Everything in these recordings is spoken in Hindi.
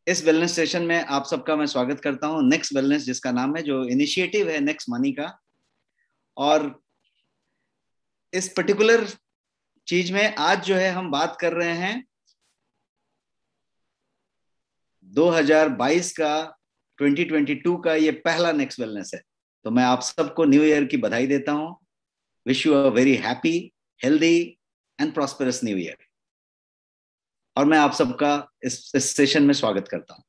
इस वेलनेस सेशन में आप सबका मैं स्वागत करता हूं। नेक्स्ट वेलनेस जिसका नाम है, जो इनिशिएटिव है नेक्स्ट मनी का। और इस पर्टिकुलर चीज में आज जो है हम बात कर रहे हैं 2022 का 2022 का ये पहला नेक्स्ट वेलनेस है। तो मैं आप सबको न्यू ईयर की बधाई देता हूं। Wish you a very happy, healthy and prosperous new year. और मैं आप सबका इस सेशन में स्वागत करता हूं।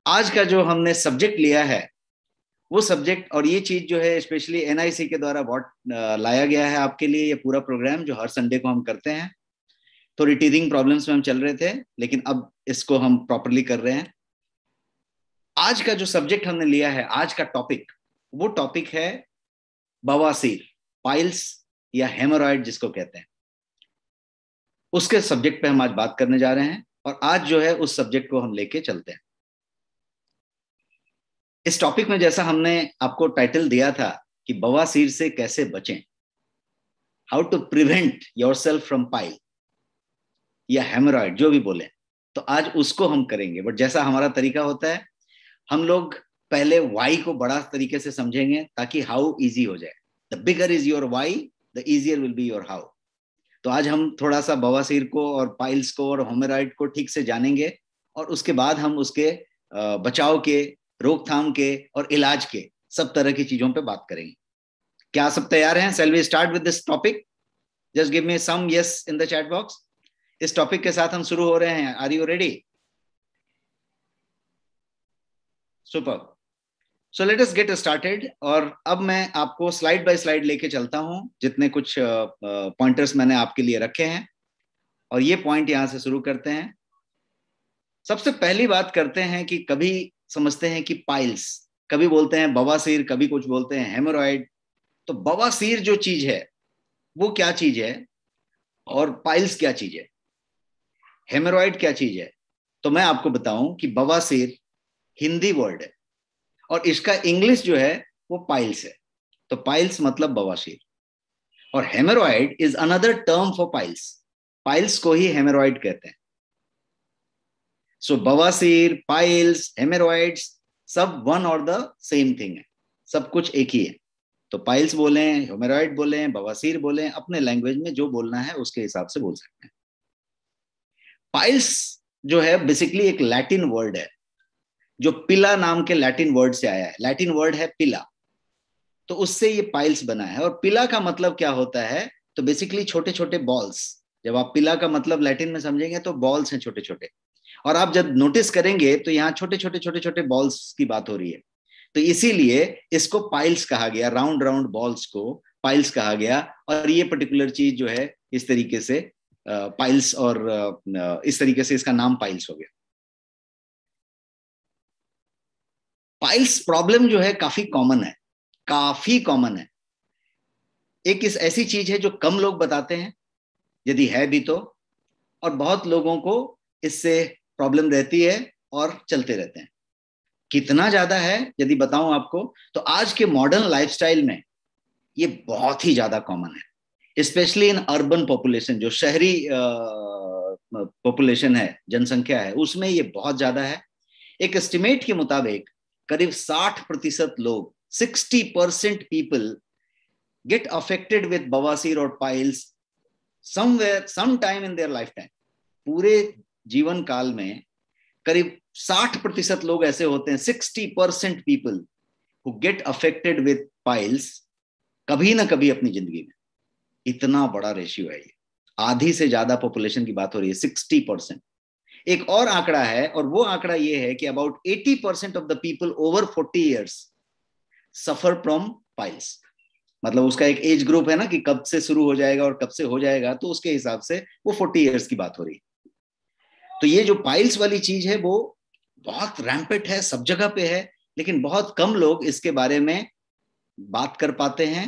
आज का जो हमने सब्जेक्ट लिया है वो सब्जेक्ट और ये चीज जो है स्पेशली एनआईसी के द्वारा बहुत लाया गया है आपके लिए। ये पूरा प्रोग्राम जो हर संडे को हम करते हैं, थोड़ी टीथिंग प्रॉब्लम्स में हम चल रहे थे, लेकिन अब इसको हम प्रॉपरली कर रहे हैं। आज का जो सब्जेक्ट हमने लिया है, आज का टॉपिक, वो टॉपिक है बवासीर, पाइल्स या हेमोरॉइड जिसको कहते हैं। उसके सब्जेक्ट पे हम आज बात करने जा रहे हैं और आज जो है उस सब्जेक्ट को हम लेके चलते हैं। इस टॉपिक में जैसा हमने आपको टाइटल दिया था कि बवासीर से कैसे बचें, how to prevent yourself from pile या हेमोरॉइड, जो भी बोले, तो आज उसको हम करेंगे। बट जैसा हमारा तरीका होता है, हम लोग पहले वाई को बड़ा तरीके से समझेंगे ताकि हाउ इजी हो जाए। The bigger is your why, the easier will be your how. तो आज हम थोड़ा सा बवासीर को और पाइल्स को और हेमोरॉइड को ठीक से जानेंगे और उसके बाद हम उसके बचाव के, रोकथाम के और इलाज के सब तरह की चीजों पे बात करेंगे। क्या सब तैयार हैं? Shall we start with this topic? Just give me some yes in the chat box. इस टॉपिक के साथ हम शुरू हो रहे हैं। Are you ready? Super. So let us get started. और अब मैं आपको स्लाइड बाय स्लाइड लेके चलता हूं, जितने कुछ पॉइंटर्स मैंने आपके लिए रखे हैं, और ये पॉइंट यहां से शुरू करते हैं। सबसे पहली बात करते हैं कि कभी समझते हैं कि पाइल्स, कभी बोलते हैं बवासीर, कभी कुछ बोलते हैं हेमोरॉइड। तो बवासीर जो चीज है वो क्या चीज है और पाइल्स क्या चीज है, हेमोरॉइड क्या चीज है? तो मैं आपको बताऊं कि बवासीर हिंदी वर्ड है और इसका इंग्लिश जो है वो पाइल्स है। तो पाइल्स मतलब बवासीर, और haemorrhoid is another term for piles. Piles को ही हेमोरॉइड कहते हैं। सो बवासीर, पाइल्स, हेमोरॉइड्स सब वन और द सेम थिंग है, सब कुछ एक ही है। तो पाइल्स बोले, हेमोरॉइड बोले, बवासीर बोले, अपने लैंग्वेज में जो बोलना है उसके हिसाब से बोल सकते हैं। पाइल्स जो है बेसिकली एक लैटिन वर्ड है जो पिला नाम के लैटिन वर्ड से आया है। लैटिन वर्ड है पिला, तो उससे ये पाइल्स बना है। और पिला का मतलब क्या होता है? तो बेसिकली छोटे छोटे बॉल्स। जब आप पिला का मतलब लैटिन में समझेंगे तो बॉल्स हैं छोटे छोटे, और आप जब नोटिस करेंगे तो यहाँ छोटे छोटे छोटे छोटे बॉल्स की बात हो रही है। तो इसीलिए इसको पाइल्स कहा गया, राउंड राउंड बॉल्स को पाइल्स कहा गया। और ये पर्टिकुलर चीज जो है इस तरीके से पाइल्स, और इस तरीके से इसका नाम पाइल्स हो गया। पाइल्स प्रॉब्लम जो है काफी कॉमन है, काफी कॉमन है। एक इस ऐसी चीज है जो कम लोग बताते हैं, यदि है भी तो, और बहुत लोगों को इससे प्रॉब्लम रहती है और चलते रहते हैं। कितना ज्यादा है यदि बताऊं आपको, तो आज के मॉडर्न लाइफस्टाइल में ये बहुत ही ज्यादा कॉमन है, स्पेशली इन अर्बन पॉपुलेशन। जो शहरी पॉपुलेशन है, जनसंख्या है, उसमें ये बहुत ज्यादा है। एक एस्टिमेट के मुताबिक करीब 60% लोग, 60% पीपल गेट अफेक्टेड विद बवासीर और piles somewhere, some time in their life time. पूरे जीवन काल में करीब 60% लोग ऐसे होते हैं, 60% people who get affected with piles, कभी ना कभी अपनी जिंदगी में। इतना बड़ा रेशियो है ये, आधी से ज्यादा पॉपुलेशन की बात हो रही है, 60%। एक और आंकड़ा है, और वो आंकड़ा ये है कि about 80% of the people over 40 years suffer from piles. मतलब उसका एक एज ग्रुप है ना कि कब से शुरू हो जाएगा और कब से हो जाएगा, तो उसके हिसाब से वो 40 ईयर्स की बात हो रही है। तो ये जो पाइल्स वाली चीज है वो बहुत रैम्पेट है, सब जगह पे है, लेकिन बहुत कम लोग इसके बारे में बात कर पाते हैं,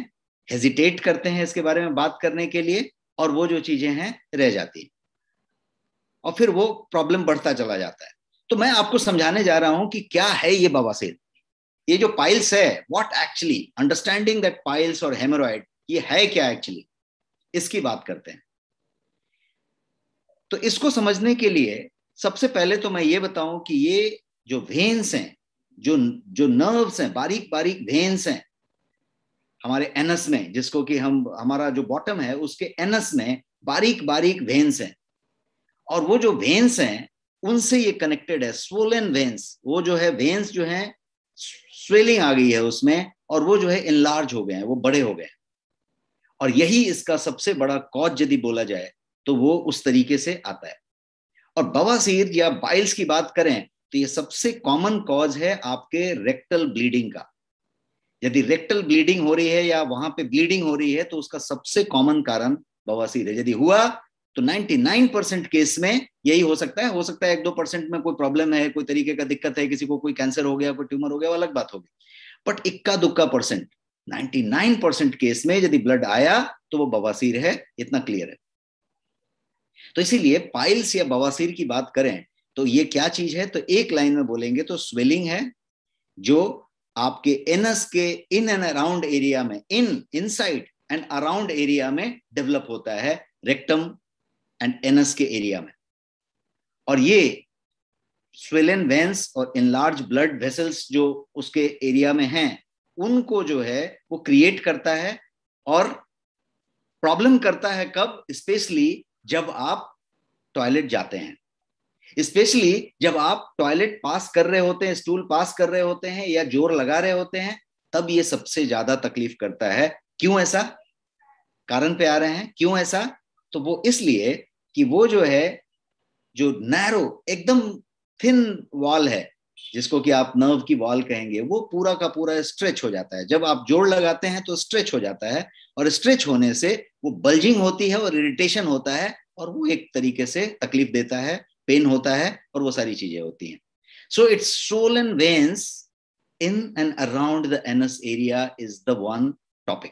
हेजिटेट करते हैं इसके बारे में बात करने के लिए, और वो जो चीजें हैं रह जाती हैं, और फिर वो प्रॉब्लम बढ़ता चला जाता है। तो मैं आपको समझाने जा रहा हूं कि क्या है ये बवासीर, ये जो पाइल्स है, what actually, understanding that piles और हेमोरॉइड, ये है क्या एक्चुअली, इसकी बात करते हैं। तो इसको समझने के लिए सबसे पहले तो मैं ये बताऊं कि ये जो वेन्स हैं, जो जो नर्व्स हैं, बारीक बारीक वेन्स हैं हमारे एनस में, जिसको कि हम, हमारा जो बॉटम है उसके एनस में बारीक बारीक वेन्स हैं, और वो जो वेन्स हैं उनसे ये कनेक्टेड है, स्वोलन वेन्स। वो जो है वेन्स जो है स्वेलिंग आ गई है उसमें, और वो जो है इनलार्ज हो गए हैं, वो बड़े हो गए हैं। और यही इसका सबसे बड़ा कॉज यदि बोला जाए तो वो उस तरीके से आता है। और बवासीर या बाइल्स की बात करें तो ये सबसे कॉमन कॉज है आपके रेक्टल ब्लीडिंग का। यदि रेक्टल ब्लीडिंग हो रही है या वहां पे ब्लीडिंग हो रही है तो उसका सबसे कॉमन कारण बवासीर है। यदि हुआ तो 99% केस में यही हो सकता है। 1-2% में कोई प्रॉब्लम है, कोई तरीके का दिक्कत है, किसी को कोई कैंसर हो गया, कोई ट्यूमर हो गया, वो अलग बात होगी। बट इक्का दुक्का परसेंट, 99% केस में यदि ब्लड आया तो वो बवासीर है, इतना क्लियर है। तो इसीलिए पाइल्स या बवासीर की बात करें तो ये क्या चीज है, तो एक लाइन में बोलेंगे तो स्वेलिंग है, जो आपके एनस के इन एंड अराउंड एरिया में, इनसाइड एंड अराउंड एरिया में डेवलप होता है, रेक्टम एंड एनस के एरिया में। और ये स्वेलन वेन्स और इनलार्ज ब्लड वेसल्स जो उसके एरिया में हैं, उनको जो है वो क्रिएट करता है। और प्रॉब्लम करता है कब, स्पेशली जब आप टॉयलेट जाते हैं, स्पेशली जब आप टॉयलेट पास कर रहे होते हैं, स्टूल पास कर रहे होते हैं या जोर लगा रहे होते हैं, तब ये सबसे ज्यादा तकलीफ करता है। क्यों ऐसा, कारण पे आ रहे हैं, क्यों ऐसा? तो वो इसलिए कि वो जो है, जो नैरो एकदम थिन वॉल है, जिसको कि आप नर्व की वॉल कहेंगे, वो पूरा का पूरा स्ट्रेच हो जाता है। जब आप जोड़ लगाते हैं तो स्ट्रेच हो जाता है, और स्ट्रेच होने से वो बल्जिंग होती है और इरिटेशन होता है, और वो एक तरीके से तकलीफ देता है, पेन होता है, और वो सारी चीजें होती हैं। So it's swollen veins in and around the anus area is the one topic.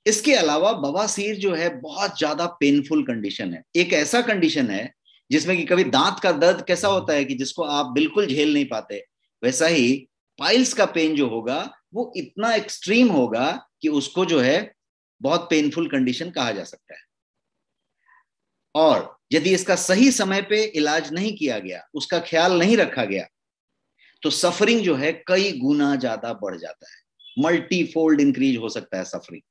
इसके अलावा बवासीर जो है बहुत ज्यादा पेनफुल कंडीशन है। एक ऐसा कंडीशन है जिसमें कि कभी दांत का दर्द कैसा होता है कि जिसको आप बिल्कुल झेल नहीं पाते, वैसा ही पाइल्स का पेन जो होगा वो इतना एक्सट्रीम होगा कि उसको जो है बहुत पेनफुल कंडीशन कहा जा सकता है। और यदि इसका सही समय पे इलाज नहीं किया गया, उसका ख्याल नहीं रखा गया, तो सफरिंग जो है कई गुना ज्यादा बढ़ जाता है, मल्टीफोल्ड इंक्रीज हो सकता है सफरिंग।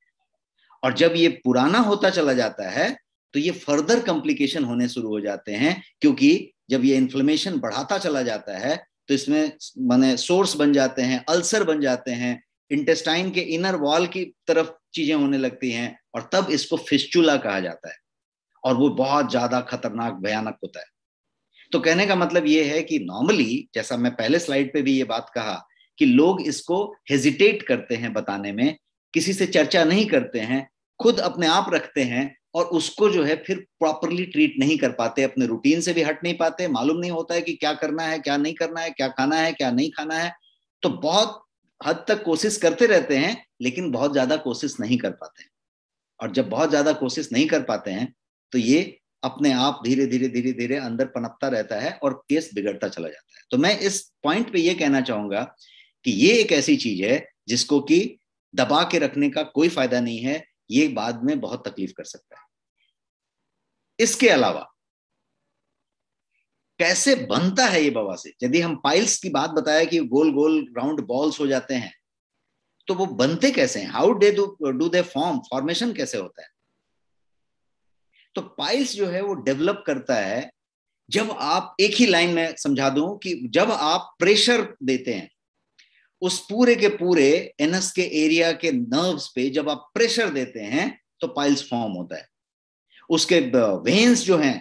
और जब ये पुराना होता चला जाता है तो ये फर्दर कॉम्प्लिकेशन होने शुरू हो जाते हैं, क्योंकि जब ये इन्फ्लेमेशन बढ़ाता चला जाता है तो इसमें माने सोर्स बन जाते हैं, अल्सर बन जाते हैं, इंटेस्टाइन के इनर वॉल की तरफ चीजें होने लगती हैं, और तब इसको फिस्चुला कहा जाता है, और वो बहुत ज्यादा खतरनाक भयानक होता है। तो कहने का मतलब ये है कि नॉर्मली, जैसा मैं पहले स्लाइड पे भी ये बात कहा, कि लोग इसको हेजिटेट करते हैं बताने में, किसी से चर्चा नहीं करते हैं, खुद अपने आप रखते हैं, और उसको जो है फिर प्रॉपरली ट्रीट नहीं कर पाते, अपने रूटीन से भी हट नहीं पाते, मालूम नहीं होता है कि क्या करना है, क्या नहीं करना है, क्या खाना है, क्या नहीं खाना है। तो बहुत हद तक कोशिश करते रहते हैं, लेकिन बहुत ज्यादा कोशिश नहीं कर पाते हैं। और जब बहुत ज्यादा कोशिश नहीं कर पाते हैं तो ये अपने आप धीरे धीरे धीरे धीरे अंदर पनपता रहता है और केस बिगड़ता चला जाता है। तो मैं इस पॉइंट पे ये कहना चाहूंगा कि ये एक ऐसी चीज है जिसको कि दबा के रखने का कोई फायदा नहीं है, ये बाद में बहुत तकलीफ कर सकता है। इसके अलावा कैसे बनता है ये बवासीर? यदि हम पाइल्स की बात बताया कि गोल गोल राउंड बॉल्स हो जाते हैं, तो वो बनते कैसे हैं? How do they form, formation कैसे होता है? तो पाइल्स जो है वो डेवलप करता है जब आप, एक ही लाइन में समझा दूं कि जब आप प्रेशर देते हैं उस पूरे के पूरे एनस के एरिया के नर्व्स पे, जब आप प्रेशर देते हैं तो पाइल्स फॉर्म होता है। उसके वेन्स जो हैं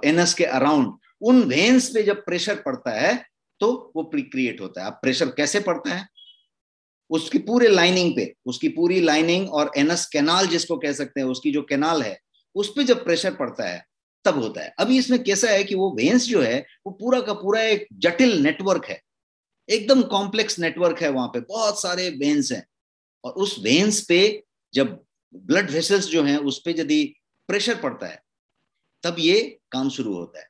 एनस के अराउंड, उन वेन्स पे जब प्रेशर पड़ता है तो वो क्रिएट होता है। अब प्रेशर कैसे पड़ता है? उसकी पूरे लाइनिंग पे, उसकी पूरी लाइनिंग और एनस कैनाल जिसको कह सकते हैं, उसकी जो कैनाल है उस पे जब प्रेशर पड़ता है तब होता है। अभी इसमें कैसा है कि वो वेन्स जो है वो पूरा का पूरा एक जटिल नेटवर्क है, एकदम कॉम्प्लेक्स नेटवर्क है, वहां पे बहुत सारे वेन्स हैं, और उस वेन्स पे जब ब्लड वेसल्स जो हैं उस पे यदि प्रेशर पड़ता है तब ये काम शुरू होता है।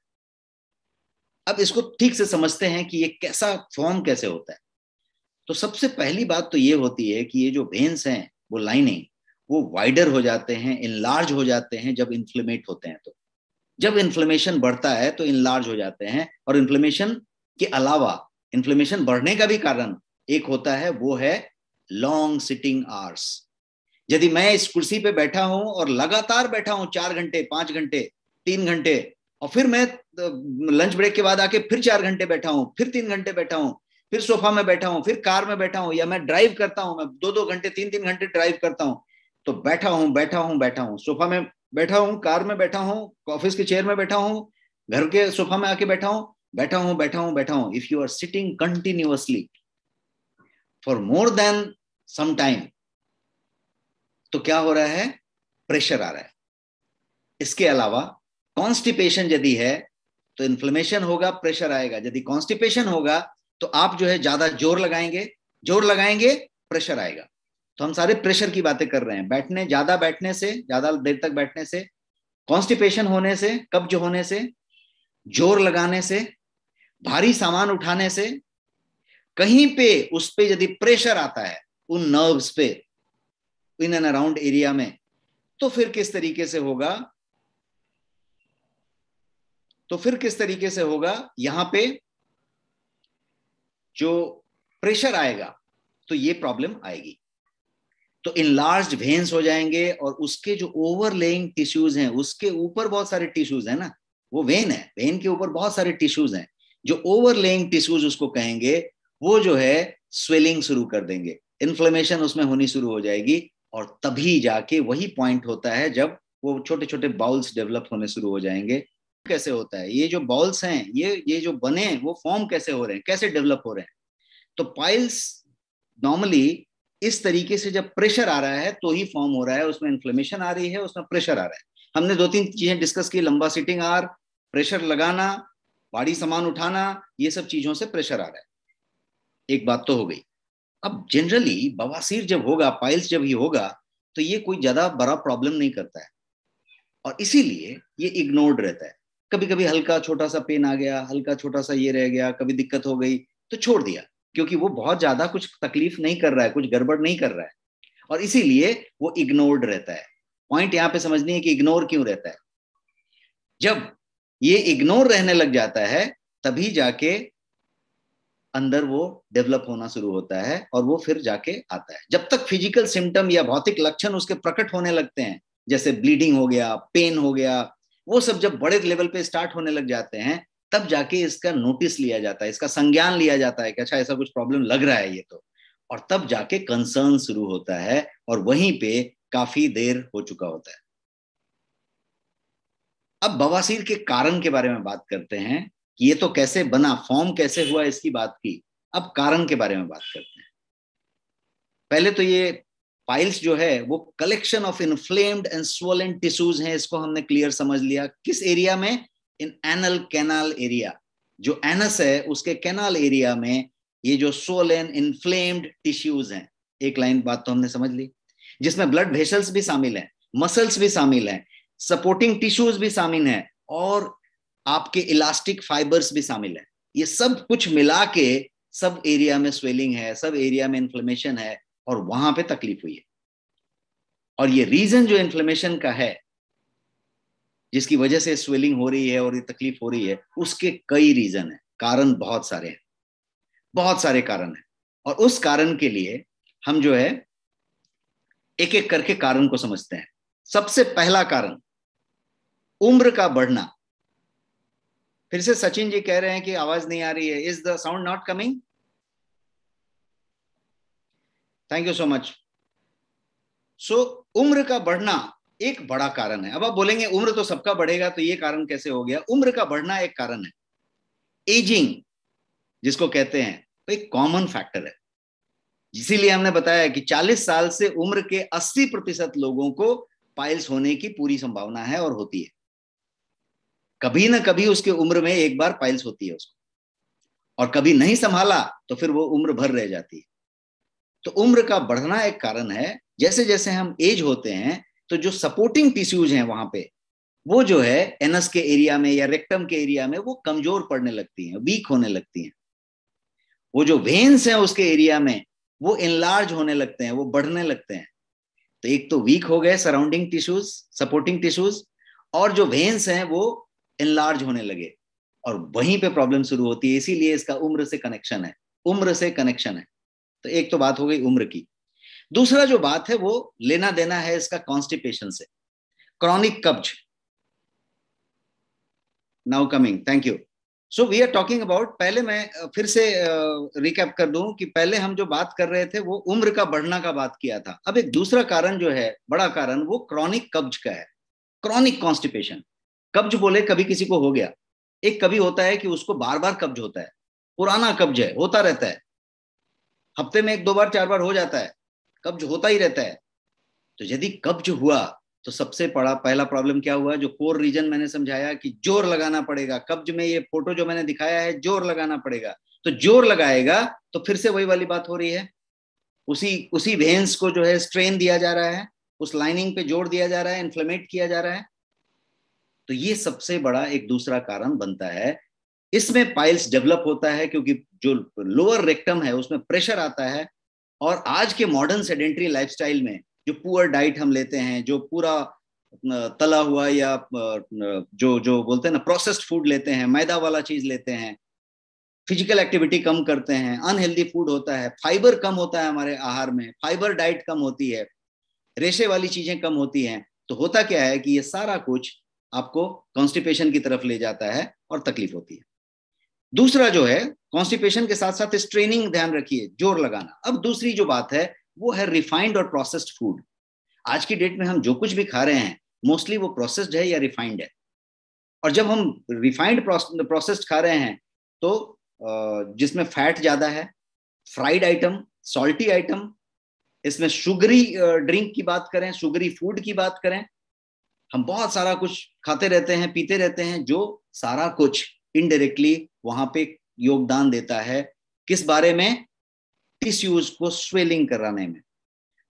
अब इसको ठीक से समझते हैं कि ये कैसा फॉर्म कैसे होता है। तो सबसे पहली बात तो ये होती है कि ये जो वेन्स हैं वो लाइनिंग, वो वाइडर हो जाते हैं, इनलार्ज हो जाते हैं जब इन्फ्लेमेट होते हैं। तो जब इन्फ्लेमेशन बढ़ता है तो इनलार्ज हो जाते हैं। और इन्फ्लेमेशन के अलावा इन्फ्लेमेशन बढ़ने का भी कारण एक होता है, वो है लॉन्ग सिटिंग आवर्स। यदि मैं इस कुर्सी पे बैठा हूं और लगातार बैठा हूं 4 घंटे, 5 घंटे, 3 घंटे, और फिर मैं लंच ब्रेक के बाद आके फिर 4 घंटे बैठा हूं, फिर 3 घंटे बैठा हूं, फिर सोफा में बैठा हूं, फिर कार में बैठा हूं, या मैं ड्राइव करता हूं, मैं 2-2 घंटे, 3-3 घंटे ड्राइव करता हूं, तो बैठा हूं बैठा हूं बैठा हूं, सोफा में बैठा हूं, कार में बैठा हूं, ऑफिस के चेयर में बैठा हूं, घर के सोफा में आके बैठा हूं, बैठा हूं बैठा हूं बैठा हूं, if you are sitting continuously for more than some time, तो क्या हो रहा है, प्रेशर आ रहा है। इसके अलावा कॉन्स्टिपेशन यदि है तो इन्फ्लेमेशन होगा, प्रेशर आएगा। यदि कॉन्स्टिपेशन होगा तो आप जो है ज्यादा जोर लगाएंगे, जोर लगाएंगे, प्रेशर आएगा। तो हम सारे प्रेशर की बातें कर रहे हैं। ज्यादा बैठने से, ज्यादा देर तक बैठने से, कॉन्स्टिपेशन होने से, कब्ज होने से, जोर लगाने से, भारी सामान उठाने से, कहीं पे उस पे यदि प्रेशर आता है उन नर्व्स पे, इन एंड अराउंड एरिया में, तो फिर किस तरीके से होगा, यहां पे जो प्रेशर आएगा तो ये प्रॉब्लम आएगी। तो इनलार्ज्ड वेन्स हो जाएंगे, और उसके जो ओवरलेइंग टिश्यूज हैं, उसके ऊपर बहुत सारे टिश्यूज हैं ना, वो वेन है, वेन के ऊपर बहुत सारे टिश्यूज हैं, जो ओवरलेइंग टिश्यूज उसको कहेंगे, वो जो है स्वेलिंग शुरू कर देंगे, इन्फ्लेमेशन उसमें होनी शुरू हो जाएगी। और तभी जाके वही पॉइंट होता है जब वो छोटे छोटे बाउल्स डेवलप होने शुरू हो जाएंगे। कैसे होता है, ये जो बाउल्स हैं, ये जो बने, वो फॉर्म कैसे हो रहे हैं, कैसे डेवलप हो रहे हैं? तो पाइल्स नॉर्मली इस तरीके से जब प्रेशर आ रहा है तो ही फॉर्म हो रहा है, उसमें इन्फ्लेमेशन आ रही है, उसमें प्रेशर आ रहा है। हमने 2-3 चीजें डिस्कस की, लंबा सिटिंग आर, प्रेशर लगाना, भारी सामान उठाना, ये सब चीजों से प्रेशर आ रहा है। एक बात तो हो गई। अब जनरली बवासीर जब होगा, पाइल्स जब ही होगा, तो ये कोई ज्यादा बड़ा प्रॉब्लम नहीं करता है, और इसीलिए ये इग्नोर्ड रहता है। कभी कभी हल्का छोटा सा पेन आ गया, हल्का छोटा सा ये रह गया, कभी दिक्कत हो गई तो छोड़ दिया, क्योंकि वो बहुत ज्यादा कुछ तकलीफ नहीं कर रहा है, कुछ गड़बड़ नहीं कर रहा है, और इसीलिए वो इग्नोर्ड रहता है। पॉइंट यहाँ पे समझनी है कि इग्नोर क्यों रहता है। जब ये इग्नोर रहने लग जाता है तभी जाके अंदर वो डेवलप होना शुरू होता है, और वो फिर जाके आता है। जब तक फिजिकल सिम्टम या भौतिक लक्षण उसके प्रकट होने लगते हैं, जैसे ब्लीडिंग हो गया, पेन हो गया, वो सब जब बड़े लेवल पे स्टार्ट होने लग जाते हैं, तब जाके इसका नोटिस लिया जाता है, इसका संज्ञान लिया जाता है कि अच्छा ऐसा कुछ प्रॉब्लम लग रहा है ये तो, और तब जाके कंसर्न शुरू होता है, और वहीं पे काफी देर हो चुका होता है। अब बवासीर के कारण के बारे में बात करते हैं कि ये तो कैसे बना, फॉर्म कैसे हुआ, इसकी बात की। अब कारण के बारे में बात करते हैं। पहले तो ये पाइल्स जो है वो collection of inflamed and swollen tissues हैं, इसको हमने क्लियर समझ लिया। किस एरिया में? इन एनल कैनाल एरिया। जो एनस है उसके कैनाल एरिया में ये जो स्वोलन इन्फ्लेम्ड टिश्यूज हैं, एक लाइन बात तो हमने समझ ली, जिसमें ब्लड वेसल्स भी शामिल हैं, मसल्स भी शामिल हैं, सपोर्टिंग टिश्यूज भी शामिल हैं, और आपके इलास्टिक फाइबर्स भी शामिल हैं। ये सब कुछ मिला के सब एरिया में स्वेलिंग है, सब एरिया में इन्फ्लेमेशन है, और वहां पे तकलीफ हुई है। और ये रीजन जो इन्फ्लेमेशन का है, जिसकी वजह से स्वेलिंग हो रही है और ये तकलीफ हो रही है, उसके कई रीजन है, कारण बहुत सारे हैं, बहुत सारे कारण हैं। और उस कारण के लिए हम जो है एक एक करके कारण को समझते हैं। सबसे पहला कारण, उम्र का बढ़ना। फिर से सचिन जी कह रहे हैं कि आवाज नहीं आ रही है, is the sound not coming? Thank you so much. So उम्र का बढ़ना एक बड़ा कारण है। अब आप बोलेंगे उम्र तो सबका बढ़ेगा, तो ये कारण कैसे हो गया? उम्र का बढ़ना एक कारण है। एजिंग जिसको कहते हैं, तो एक कॉमन फैक्टर है। इसीलिए हमने बताया कि 40 साल से उम्र के 80% लोगों को पाइल्स होने की पूरी संभावना है और होती है। कभी ना कभी उसके उम्र में एक बार पाइल्स होती है उसको, और कभी नहीं संभाला तो फिर वो उम्र भर रह जाती है। तो उम्र का बढ़ना एक कारण है। जैसे जैसे हम एज होते हैं तो जो सपोर्टिंग टिश्यूज हैं वहां पे, वो जो है एनस के एरिया में या रेक्टम के एरिया में, वो कमजोर पड़ने लगती हैं, वीक होने लगती हैं। वो जो वेन्स हैं उसके एरिया में, वो इनलार्ज होने लगते हैं, वो बढ़ने लगते हैं। तो एक तो वीक हो गए सराउंडिंग टिश्यूज, सपोर्टिंग टिश्यूज, और जो वेन्स हैं वो एनलार्ज होने लगे, और वहीं पे प्रॉब्लम शुरू होती है। इसीलिए इसका उम्र से कनेक्शन है, उम्र से कनेक्शन है। तो एक तो बात हो गई उम्र की। दूसरा जो बात है वो लेना देना है इसका कॉन्स्टिपेशन से, क्रॉनिक कब्ज। Now coming, thank you. So we are talking about, पहले मैं फिर से रिकैप कर दूं कि पहले हम जो बात कर रहे थे वो उम्र का बढ़ना का बात किया था। अब एक दूसरा कारण जो है, बड़ा कारण, वो क्रॉनिक कब्ज का है, क्रॉनिक कॉन्स्टिपेशन। कब्ज बोले कभी किसी को हो गया, एक कभी होता है कि उसको बार बार कब्ज होता है, पुराना कब्ज है, होता रहता है, हफ्ते में 1-2 बार 4 बार हो जाता है, कब्ज होता ही रहता है। तो यदि कब्ज हुआ तो सबसे बड़ा पहला प्रॉब्लम क्या हुआ, जो कोर रीजन मैंने समझाया कि जोर लगाना पड़ेगा कब्ज में, ये फोटो जो मैंने दिखाया है, जोर लगाना पड़ेगा। तो जोर लगाएगा तो फिर से वही वाली बात हो रही है, उसी उसी वेन्स को जो है स्ट्रेन दिया जा रहा है, उस लाइनिंग पे जोर दिया जा रहा है, इन्फ्लेमेट किया जा रहा है। तो ये सबसे बड़ा एक दूसरा कारण बनता है। इसमें पाइल्स डेवलप होता है क्योंकि जो लोअर रेक्टम है उसमें प्रेशर आता है। और आज के मॉडर्न सेडेंट्री लाइफस्टाइल में जो पुअर डाइट हम लेते हैं, जो पूरा तला हुआ या जो जो बोलते हैं ना प्रोसेस्ड फूड लेते हैं, मैदा वाला चीज लेते हैं, फिजिकल एक्टिविटी कम करते हैं, अनहेल्दी फूड होता है, फाइबर कम होता है हमारे आहार में, फाइबर डाइट कम होती है, रेशे वाली चीजें कम होती हैं। तो होता क्या है कि ये सारा कुछ आपको कॉन्स्टिपेशन की तरफ ले जाता है और तकलीफ होती है। दूसरा जो है, कॉन्स्टिपेशन के साथ साथ स्ट्रेनिंग, ध्यान रखिए, जोर लगाना। अब दूसरी जो बात है वो है रिफाइंड और प्रोसेस्ड फूड। आज की डेट में हम जो कुछ भी खा रहे हैं मोस्टली वो प्रोसेस्ड है या रिफाइंड है। और जब हम रिफाइंड प्रोसेस्ड खा रहे हैं तो जिसमें फैट ज्यादा है, फ्राइड आइटम, सॉल्टी आइटम, इसमें शुगरी ड्रिंक की बात करें, शुगरी फूड की बात करें, हम बहुत सारा कुछ खाते रहते हैं, पीते रहते हैं, जो सारा कुछ इनडायरेक्टली वहां पे योगदान देता है किस बारे में, टिश्यूज को स्वेलिंग कराने में,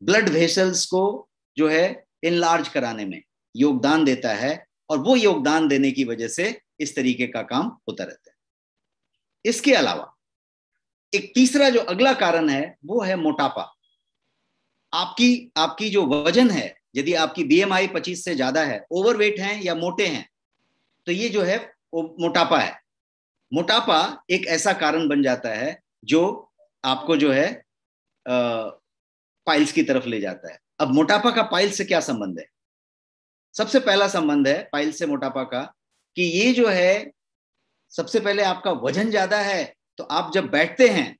ब्लड वेसल्स को जो है इनलार्ज कराने में योगदान देता है। और वो योगदान देने की वजह से इस तरीके का काम होता रहता है। इसके अलावा एक तीसरा जो अगला कारण है वो है मोटापा। आपकी आपकी जो वजन है, यदि आपकी बीएमआई 25 से ज्यादा है, ओवरवेट हैं या मोटे हैं, तो ये जो है वो मोटापा है। मोटापा एक ऐसा कारण बन जाता है जो आपको जो है पाइल्स की तरफ ले जाता है। अब मोटापा का पाइल्स से क्या संबंध है? सबसे पहला संबंध है पाइल्स से मोटापा का कि ये जो है, सबसे पहले आपका वजन ज्यादा है, तो आप जब बैठते हैं,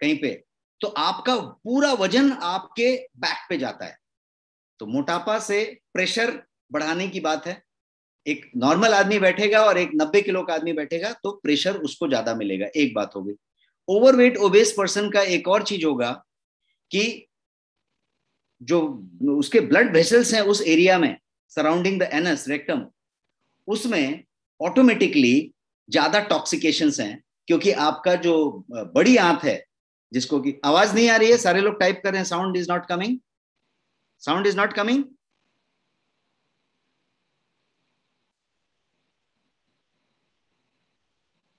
कहीं पे, तो आपका पूरा वजन आपके बैक पे जाता है। तो मोटापा से प्रेशर बढ़ाने की बात है। एक नॉर्मल आदमी बैठेगा और एक 90 किलो का आदमी बैठेगा तो प्रेशर उसको ज्यादा मिलेगा, एक बात हो गई। ओवरवेट ओबेस पर्सन का एक और चीज होगा कि जो उसके ब्लड वेसल्स हैं उस एरिया में सराउंडिंग द एनस रेक्टम, उसमें ऑटोमेटिकली ज्यादा टॉक्सिकेशंस हैं, क्योंकि आपका जो बड़ी आंत है, जिसको कि आवाज नहीं आ रही है, सारे लोग टाइप कर रहे हैं, sound is not coming, sound is not coming.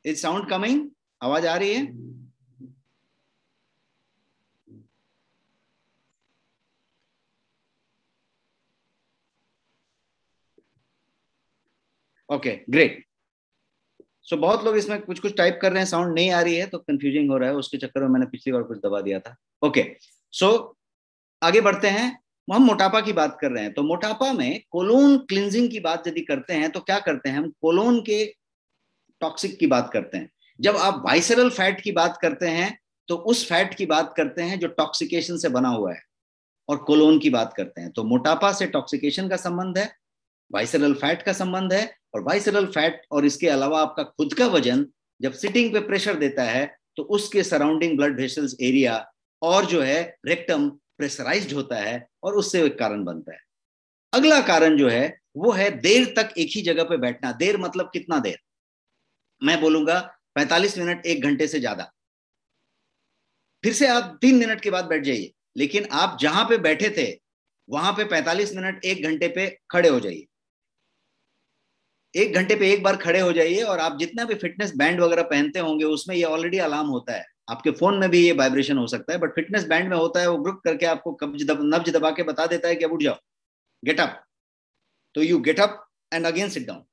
Is sound coming? आवाज आ रही है? Okay great. सो बहुत लोग इसमें कुछ कुछ टाइप कर रहे हैं, साउंड नहीं आ रही है तो कंफ्यूजिंग हो रहा है, उसके चक्कर में मैंने पिछली बार कुछ दबा दिया था। ओके सो आगे बढ़ते हैं। हम मोटापा की बात कर रहे हैं, तो मोटापा में कोलोन क्लिंजिंग की बात यदि करते हैं तो क्या करते हैं हम, कोलोन के टॉक्सिक की बात करते हैं। जब आप वाइसरल फैट की बात करते हैं तो उस फैट की बात करते हैं जो टॉक्सिकेशन से बना हुआ है, और कोलोन की बात करते हैं। तो मोटापा से टॉक्सिकेशन का संबंध है, वाइसरल फैट का संबंध है, और वाइसरल फैट और इसके अलावा आपका खुद का वजन जब सिटिंग पे प्रेशर देता है तो उसके सराउंडिंग ब्लड वेसल्स एरिया और जो है रेक्टम प्रेशराइज्ड होता है, और उससे एक कारण बनता है। अगला कारण जो है वो है देर तक एक ही जगह पे बैठना। देर मतलब कितना देर? मैं बोलूंगा 45 मिनट, 1 घंटे से ज्यादा। फिर से आप 3 मिनट के बाद बैठ जाइए, लेकिन आप जहां पे बैठे थे वहां पे 45 मिनट, 1 घंटे पे खड़े हो जाइए। 1 घंटे पे एक बार खड़े हो जाइए, और आप जितना भी फिटनेस बैंड वगैरह पहनते होंगे उसमें ये ऑलरेडी अलार्म होता है। आपके फोन में भी ये वाइब्रेशन हो सकता है, बट फिटनेस बैंड में होता है, वो ग्रुप करके आपको नब्ज दबा के बता देता है कि अब उठ जाओ। गेट अप, तो you get up and again sit down,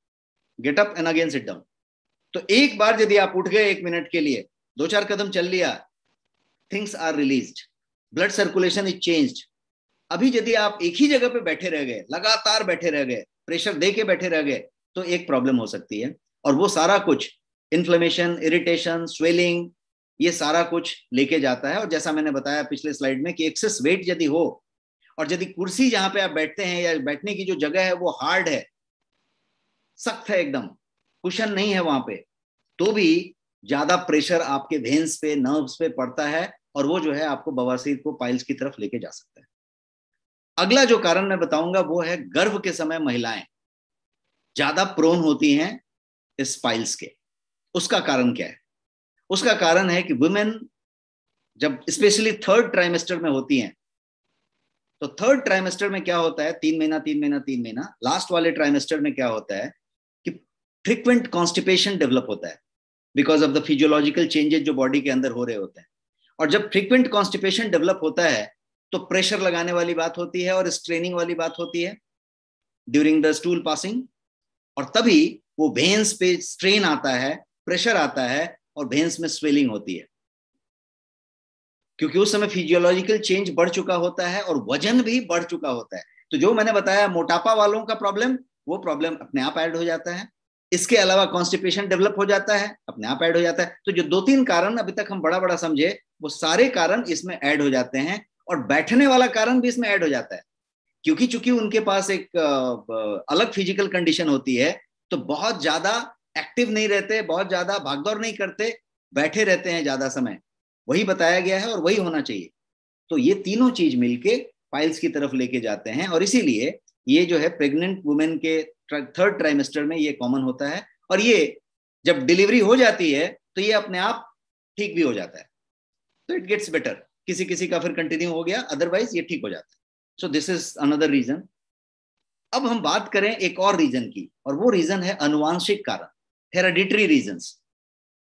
get up and again sit down. तो एक बार यदि आप उठ गए 1 मिनट के लिए, 2-4 कदम चल लिया, things are released, blood circulation is changed. अभी यदि आप एक ही जगह पे बैठे रह गए, लगातार बैठे रह गए, प्रेशर दे के बैठे रह गए, तो एक प्रॉब्लम हो सकती है। और वो सारा कुछ इन्फ्लेमेशन, इरिटेशन, स्वेलिंग, ये सारा कुछ लेके जाता है। और जैसा मैंने बताया पिछले स्लाइड में कि एक्सेस वेट यदि हो, और यदि कुर्सी जहां पे आप बैठते हैं या बैठने की जो जगह है वो हार्ड है, सख्त है एकदम, कुशन नहीं है वहां पे, तो भी ज्यादा प्रेशर आपके वेन्स पे, नर्व्स पे पड़ता है, और वो जो है आपको बवासीर को पाइल्स की तरफ लेके जा सकता है। अगला जो कारण मैं बताऊंगा वो है गर्भ के समय महिलाएं ज्यादा प्रोन होती हैं इस पाइल्स के। उसका कारण क्या है? उसका कारण है कि वुमेन जब स्पेशली थर्ड ट्राइमेस्टर में होती हैं, तो थर्ड ट्राइमेस्टर में क्या होता है, 3 महीना 3 महीना 3 महीना, लास्ट वाले ट्राइमेस्टर में क्या होता है कि फ्रीक्वेंट कॉन्स्टिपेशन डेवलप होता है because of the physiological changes जो बॉडी के अंदर हो रहे होते हैं। और जब फ्रीक्वेंट कॉन्स्टिपेशन डेवलप होता है तो प्रेशर लगाने वाली बात होती है और स्ट्रेनिंग वाली बात होती है ड्यूरिंग द स्टूल पासिंग, और तभी वो वेन्स पे स्ट्रेन आता है, प्रेशर आता है, और वेन्स में स्वेलिंग होती है, क्योंकि उस समय फिजियोलॉजिकल चेंज बढ़ चुका होता है और वजन भी बढ़ चुका होता है। तो जो मैंने बताया मोटापा वालों का प्रॉब्लम, वो प्रॉब्लम अपने आप ऐड हो जाता है। इसके अलावा कॉन्स्टिपेशन डेवलप हो जाता है, अपने आप ऐड हो जाता है। तो जो 2-3 कारण अभी तक हम बड़ा बड़ा समझे, वो सारे कारण इसमें ऐड हो जाते हैं, और बैठने वाला कारण भी इसमें ऐड हो जाता है, क्योंकि चूंकि उनके पास एक अलग फिजिकल कंडीशन होती है, तो बहुत ज्यादा एक्टिव नहीं रहते, बहुत ज्यादा भागदौड़ नहीं करते, बैठे रहते हैं ज्यादा समय। वही बताया गया है और वही होना चाहिए। तो ये तीनों चीज मिलके पाइल्स की तरफ लेके जाते हैं, और इसीलिए ये जो है प्रेग्नेंट वुमेन के थर्ड ट्राइमेस्टर में ये कॉमन होता है, और ये जब डिलीवरी हो जाती है तो ये अपने आप ठीक भी हो जाता है। तो इट गेट्स बेटर, किसी किसी का फिर कंटिन्यू हो गया, अदरवाइज ये ठीक हो जाता है। So this is another reason. अब हम बात करें एक और रीजन की, और वो रीजन है अनुवांशिक कारण, हेरेडिटरी रीजंस।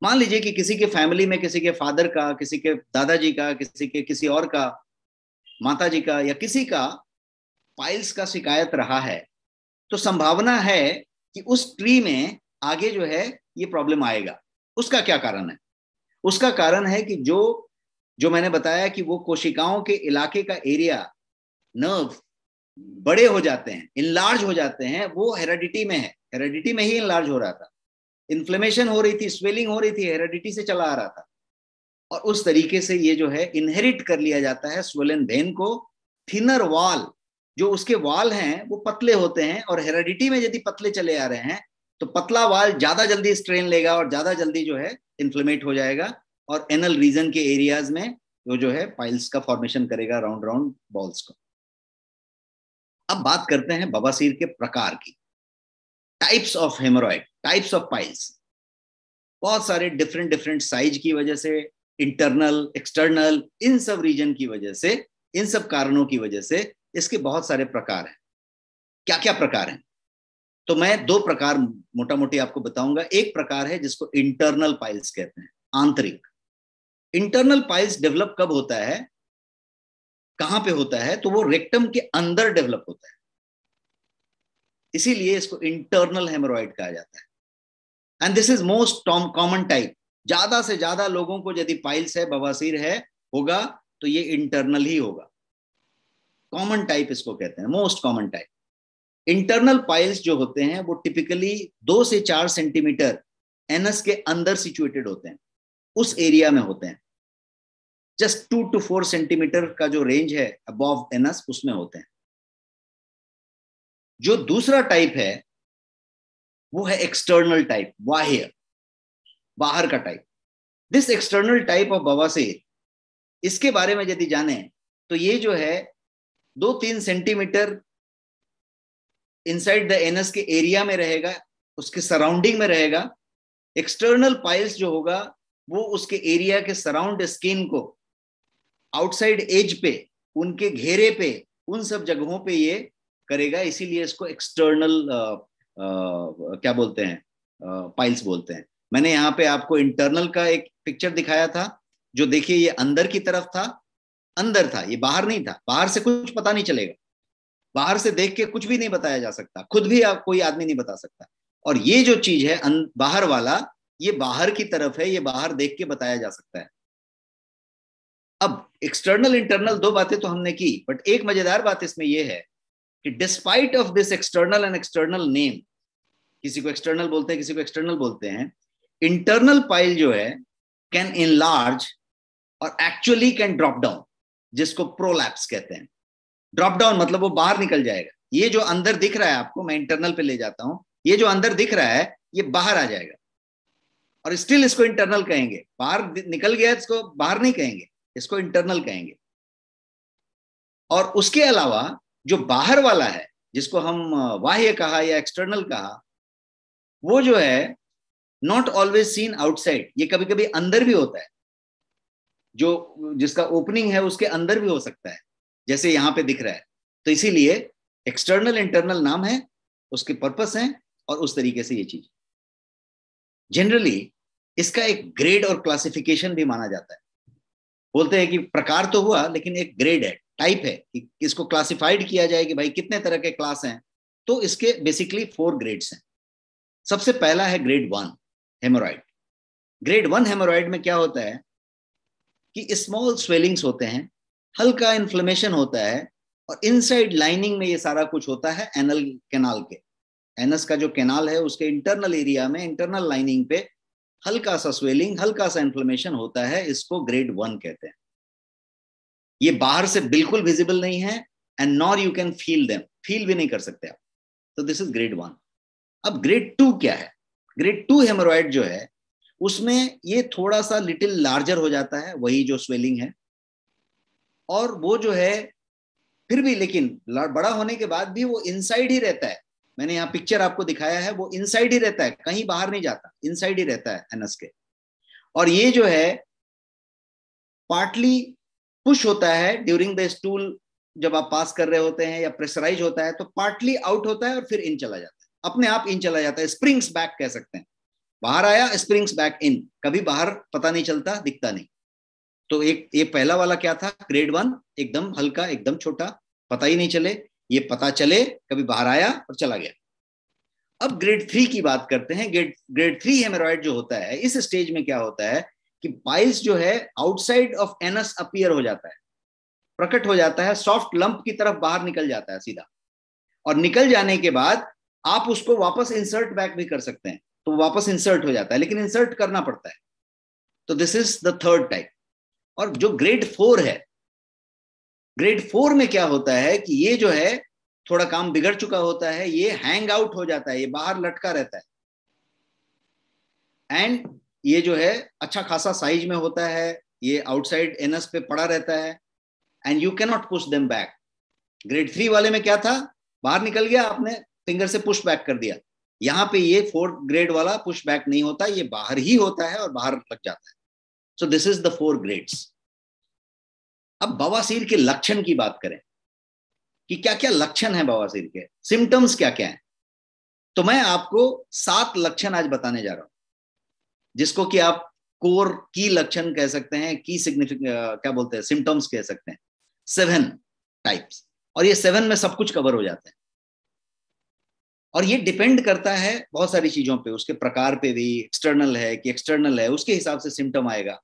मान लीजिए कि किसी के फैमिली में, किसी के फादर का, किसी के दादाजी का, किसी के किसी और का, माताजी का, या किसी का पाइल्स का शिकायत रहा है, तो संभावना है कि उस ट्री में आगे जो है ये प्रॉब्लम आएगा। उसका क्या कारण है? उसका कारण है कि जो जो मैंने बताया कि वो कोशिकाओं के इलाके का एरिया, नर्व बड़े हो जाते हैं, इनलार्ज हो जाते हैं, वो हेरेडिटी में है, हेरेडिटी में ही इनलार्ज हो रहा था, इन्फ्लेमेशन हो रही थी, स्वेलिंग हो रही थी, हेरेडिटी से चला आ रहा था, और उस तरीके से ये जो है इनहेरिट कर लिया जाता है स्वेलन वेन को। थिनर वॉल, जो उसके वॉल हैं वो पतले होते हैं, और हेरेडिटी में यदि पतले चले आ रहे हैं तो पतला वॉल ज्यादा जल्दी स्ट्रेन लेगा और ज्यादा जल्दी जो है इन्फ्लेमेट हो जाएगा, और एनल रीजन के एरियाज में वो जो है पाइल्स का फॉर्मेशन करेगा, राउंड राउंड बॉल्स को। अब बात करते हैं बवासीर के प्रकार की, types of haemorrhoid, types of piles. बहुत सारे डिफरेंट डिफरेंट साइज की वजह से, इंटरनल, एक्सटर्नल, इन सब रीजन की वजह से, इन सब कारणों की वजह से इसके बहुत सारे प्रकार हैं। क्या क्या प्रकार हैं? तो मैं 2 प्रकार मोटा मोटी आपको बताऊंगा। एक प्रकार है जिसको इंटरनल पाइल्स कहते हैं, आंतरिक। इंटरनल पाइल्स डेवलप कब होता है, कहां पे होता है? तो वो रेक्टम के अंदर डेवलप होता है, इसीलिए इसको इंटरनल हेमोरॉइड कहा जाता है। And this is most common type. ज्यादा से ज्यादा लोगों को यदि पाइल्स है, बवासीर है, होगा तो ये इंटरनल ही होगा। कॉमन टाइप इसको कहते हैं, most common type. Internal piles जो होते हैं वो टिपिकली 2 से 4 सेंटीमीटर एनस के अंदर सिचुएटेड होते हैं, उस एरिया में होते हैं। जस्ट 2 to 4 सेंटीमीटर का जो रेंज है अबव एनस, उसमें होते हैं। जो दूसरा टाइप है वो है एक्सटर्नल टाइप, बाह्य, बाहर का type. This external type of बवासीर, इसके बारे में यदि जाने तो ये जो है 2-3 सेंटीमीटर इनसाइड द एनस के एरिया में रहेगा, उसके सराउंडिंग में रहेगा। एक्सटर्नल पाइल्स जो होगा वो उसके एरिया के सराउंड स्किन को, आउटसाइड एज पे, उनके घेरे पे, उन सब जगहों पे ये करेगा, इसीलिए इसको एक्सटर्नल क्या बोलते हैं, पाइल्स बोलते हैं। मैंने यहाँ पे आपको इंटरनल का एक पिक्चर दिखाया था, जो देखिए ये अंदर की तरफ था, अंदर था, ये बाहर नहीं था, बाहर से कुछ पता नहीं चलेगा। बाहर से देख के कुछ भी नहीं बताया जा सकता, खुद भी आप कोई आदमी नहीं बता सकता। और ये जो चीज है बाहर वाला, ये बाहर की तरफ है, ये बाहर देख के बताया जा सकता है। अब एक्सटर्नल इंटरनल दो बातें तो हमने की, बट एक मजेदार बात इसमें यह है कि despite of this external and external name, किसी को एक्सटर्नल बोलते हैं, किसी को एक्सटर्नल बोलते हैं, इंटरनल पाइल जो है कैन इनलार्ज और एक्चुअली कैन ड्रॉप डाउन, जिसको प्रोलैप्स कहते हैं। ड्रॉप डाउन मतलब वो बाहर निकल जाएगा। ये जो अंदर दिख रहा है आपको, मैं इंटरनल पे ले जाता हूं, ये जो अंदर दिख रहा है ये बाहर आ जाएगा, और स्टिल इसको इंटरनल कहेंगे। बाहर निकल गया इसको बाहर नहीं कहेंगे, इसको इंटरनल कहेंगे। और उसके अलावा जो बाहर वाला है, जिसको हम बाह्य कहा या एक्सटर्नल कहा, वो जो है नॉट ऑलवेज सीन आउटसाइड, ये कभी कभी अंदर भी होता है, जो जिसका ओपनिंग है उसके अंदर भी हो सकता है, जैसे यहां पे दिख रहा है। तो इसीलिए एक्सटर्नल इंटरनल नाम है, उसके पर्पस हैं, और उस तरीके से ये चीज जनरली इसका एक ग्रेड और क्लासिफिकेशन भी माना जाता है। बोलते हैं कि प्रकार तो हुआ, लेकिन एक ग्रेड है, टाइप है, कि इसको क्लासिफाइड किया जाए कि भाई कितने तरह के क्लास हैं। तो इसके बेसिकली 4 ग्रेड्स हैं। सबसे पहला है ग्रेड 1 हेमोरॉइड। ग्रेड 1 हेमोरॉइड में क्या होता है कि स्मॉल स्वेलिंग्स होते हैं, हल्का इन्फ्लेमेशन होता है, और इनसाइड लाइनिंग में ये सारा कुछ होता है एनल कैनाल के। एनस का जो कैनाल है उसके इंटरनल एरिया में, इंटरनल लाइनिंग पे हल्का सा स्वेलिंग, हल्का सा इन्फ्लेमेशन होता है, इसको ग्रेड 1 कहते हैं। ये बाहर से बिल्कुल विजिबल नहीं है, and nor you can feel them, feel भी नहीं कर सकते आप। तो दिस इज ग्रेड 1। अब ग्रेड 2 क्या है? ग्रेड 2 हेमोरॉइड जो है उसमें ये थोड़ा सा लिटिल लार्जर हो जाता है, वही जो स्वेलिंग है, और वो जो है फिर भी, लेकिन बड़ा होने के बाद भी वो इनसाइड ही रहता है। मैंने यहाँ पिक्चर आपको दिखाया है, वो इनसाइड ही रहता है, कहीं बाहर नहीं जाता, इनसाइड ही रहता है एनस के। और ये जो है पार्टली पुश होता है ड्यूरिंग द स्टूल, जब आप पास कर रहे होते हैं या प्रेशराइज होता है तो पार्टली आउट होता है और फिर इन चला जाता है, अपने आप इन चला जाता है, स्प्रिंग्स बैक कह सकते हैं। बाहर आया, स्प्रिंग्स बैक इन, कभी बाहर पता नहीं चलता, दिखता नहीं। तो एक ये पहला वाला क्या था, ग्रेड 1, एकदम हल्का, एकदम छोटा, पता ही नहीं चले, ये पता चले कभी बाहर आया और चला गया। अब ग्रेड 3 की बात करते हैं। ग्रेड 3 हेमोरॉइड जो होता है, इस स्टेज में क्या होता है कि पाइल्स जो है आउटसाइड ऑफ एनस अपीयर हो जाता है, प्रकट हो जाता है, सॉफ्ट लंप की तरफ बाहर निकल जाता है सीधा, और निकल जाने के बाद आप उसको वापस इंसर्ट बैक भी कर सकते हैं, तो वापस इंसर्ट हो जाता है, लेकिन इंसर्ट करना पड़ता है। तो this is the third type. और जो ग्रेड 4 है, ग्रेड 4 में क्या होता है कि ये जो है थोड़ा काम बिगड़ चुका होता है, ये हैंग आउट हो जाता है, ये बाहर लटका रहता है, एंड ये जो है अच्छा खासा साइज में होता है, ये आउटसाइड एनस पे पड़ा रहता है, and you can not push them back. Grade 3 वाले में क्या था, बाहर निकल गया, आपने फिंगर से पुश बैक कर दिया। यहां पे ये 4th ग्रेड वाला पुश बैक नहीं होता, ये बाहर ही होता है और बाहर लग जाता है। So this is the 4 grades. अब बवासीर के लक्षण की बात करें कि क्या क्या लक्षण है बवासीर के, सिम्टम्स क्या क्या हैं, तो मैं आपको 7 लक्षण आज बताने जा रहा हूं, जिसको कि आप कोर की लक्षण कह सकते हैं, की सिग्निफिकेंट क्या बोलते हैं, सिम्टम्स कह सकते हैं। 7 टाइप्स, और ये 7 में सब कुछ कवर हो जाता है। और ये डिपेंड करता है बहुत सारी चीजों पे, उसके प्रकार पे भी, एक्सटर्नल है कि एक्सटर्नल है, उसके हिसाब से सिम्टम आएगा।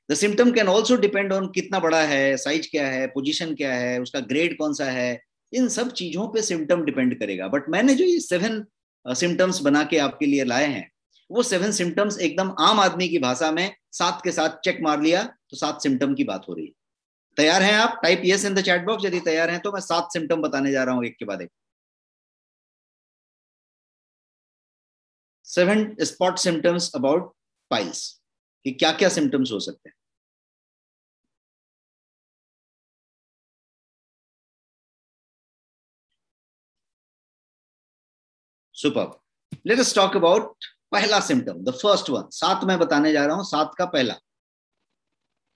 The symptom can also depend on कितना बड़ा है, साइज क्या है, पोजीशन क्या है, उसका ग्रेड कौन सा है, इन सब चीजों पे सिम्टम डिपेंड करेगा। बट मैंने जो ये 7 सिम्टम्स बना के आपके लिए लाए हैं, वो 7 सिम्टम्स एकदम आम आदमी की भाषा में 7 के साथ चेक मार लिया तो 7 सिम्टम की बात हो रही है। तैयार हैं आप? Type yes in the chat box यदि तैयार हैं तो मैं 7 सिम्टम बताने जा रहा हूं एक के बाद एक। 7 स्पॉट सिम्टम्स अबाउट पाइल्स, कि क्या क्या सिम्टम्स हो सकते हैं। Super, let us talk about पहला सिम्टम, द फर्स्ट वन। 7 मैं बताने जा रहा हूं, 7 का पहला,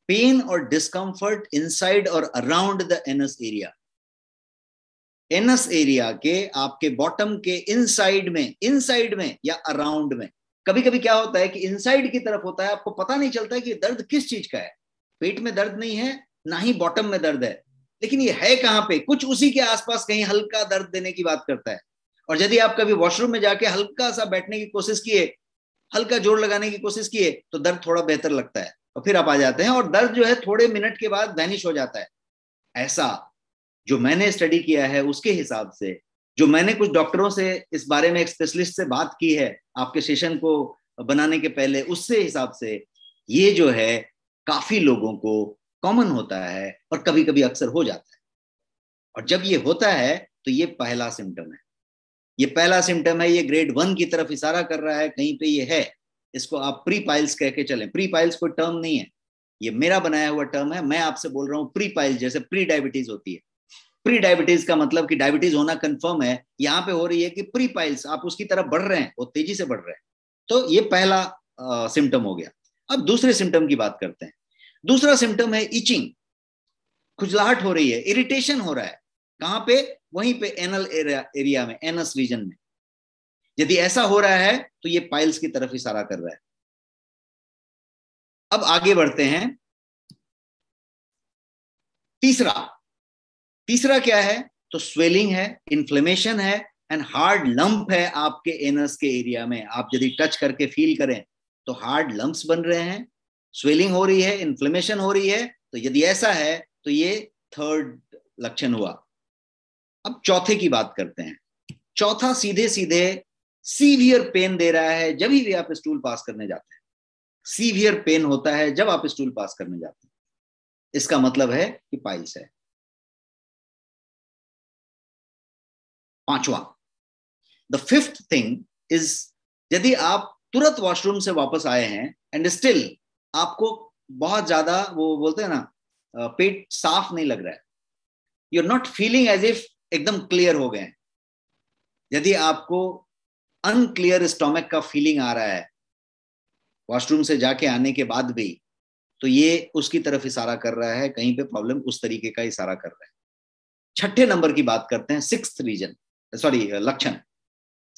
पेन और डिस्कंफर्ट इनसाइड और around the anus area. Anus area के आपके बॉटम के इनसाइड में या अराउंड में। कभी कभी क्या होता है कि इनसाइड की तरफ होता है, आपको पता नहीं चलता है कि दर्द किस चीज का है, पेट में दर्द नहीं है, ना ही बॉटम में दर्द है, लेकिन ये है कहाँ पे, कुछ उसी के आसपास कहीं हल्का दर्द देने की बात करता है। और यदि आप कभी वॉशरूम में जाके हल्का सा बैठने की कोशिश किए, हल्का जोर लगाने की कोशिश किए, तो दर्द थोड़ा बेहतर लगता है और फिर आप आ जाते हैं और दर्द जो है थोड़े मिनट के बाद वैनिश हो जाता है। ऐसा जो मैंने स्टडी किया है उसके हिसाब से, जो मैंने कुछ डॉक्टरों से इस बारे में, एक स्पेशलिस्ट से बात की है आपके सेशन को बनाने के पहले, उससे हिसाब से ये जो है काफी लोगों को कॉमन होता है और कभी कभी अक्सर हो जाता है। और जब ये होता है तो ये पहला सिम्टम है, ये पहला सिम्टम है, ये ग्रेड 1 की तरफ इशारा कर रहा है, कहीं पे ये है। इसको आप प्री पाइल्स कह के चलें। प्री पाइल्स कोई टर्म नहीं है, ये मेरा बनाया हुआ टर्म है। मैं आपसे बोल रहा हूँ प्री पाइल्स, जैसे प्री डायबिटीज होती है। प्री डायबिटीज का मतलब कि डायबिटीज होना कंफर्म है, यहाँ पे हो रही है कि प्री पाइल्स, आप उसकी तरफ बढ़ रहे हैं, वो तेजी से बढ़ रहे हैं। तो ये पहला सिम्टम हो गया। अब दूसरे सिम्टम की बात करते हैं। दूसरा सिम्टम है इचिंग, खुजलाहट हो रही है, इरिटेशन हो रहा है। कहां पे? वहीं पे एनल एरिया में, एनस रीजन में। यदि ऐसा हो रहा है तो ये पाइल्स की तरफ इशारा कर रहा है। अब आगे बढ़ते हैं। तीसरा क्या है? तो स्वेलिंग है, इन्फ्लेमेशन है एंड हार्ड लंप है आपके एनस के एरिया में। आप यदि टच करके फील करें तो हार्ड लंप्स बन रहे हैं, स्वेलिंग हो रही है, इन्फ्लेमेशन हो रही है। तो यदि ऐसा है तो ये थर्ड लक्षण हुआ। अब चौथे की बात करते हैं। चौथा सीधे सीधे सीवियर पेन दे रहा है जब भी आप स्टूल पास करने जाते हैं। सीवियर पेन होता है जब आप स्टूल पास करने जाते हैं, इसका मतलब है कि पाइल्स है। पांचवा, द फिफ्थ थिंग इज, यदि आप तुरंत वॉशरूम से वापस आए हैं एंड स्टिल आपको बहुत ज्यादा, वो बोलते हैं ना, पेट साफ नहीं लग रहा है, you are not feeling as if एकदम क्लियर हो गए। यदि आपको अनक्लियर स्टोमक का फीलिंग आ रहा है वॉशरूम से जाके आने के बाद भी, तो ये उसकी तरफ इशारा कर रहा है, कहीं पे प्रॉब्लम उस तरीके का इशारा कर रहा है। छठे नंबर की बात करते हैं, सिक्स्थ रीजन, सॉरी लक्षण,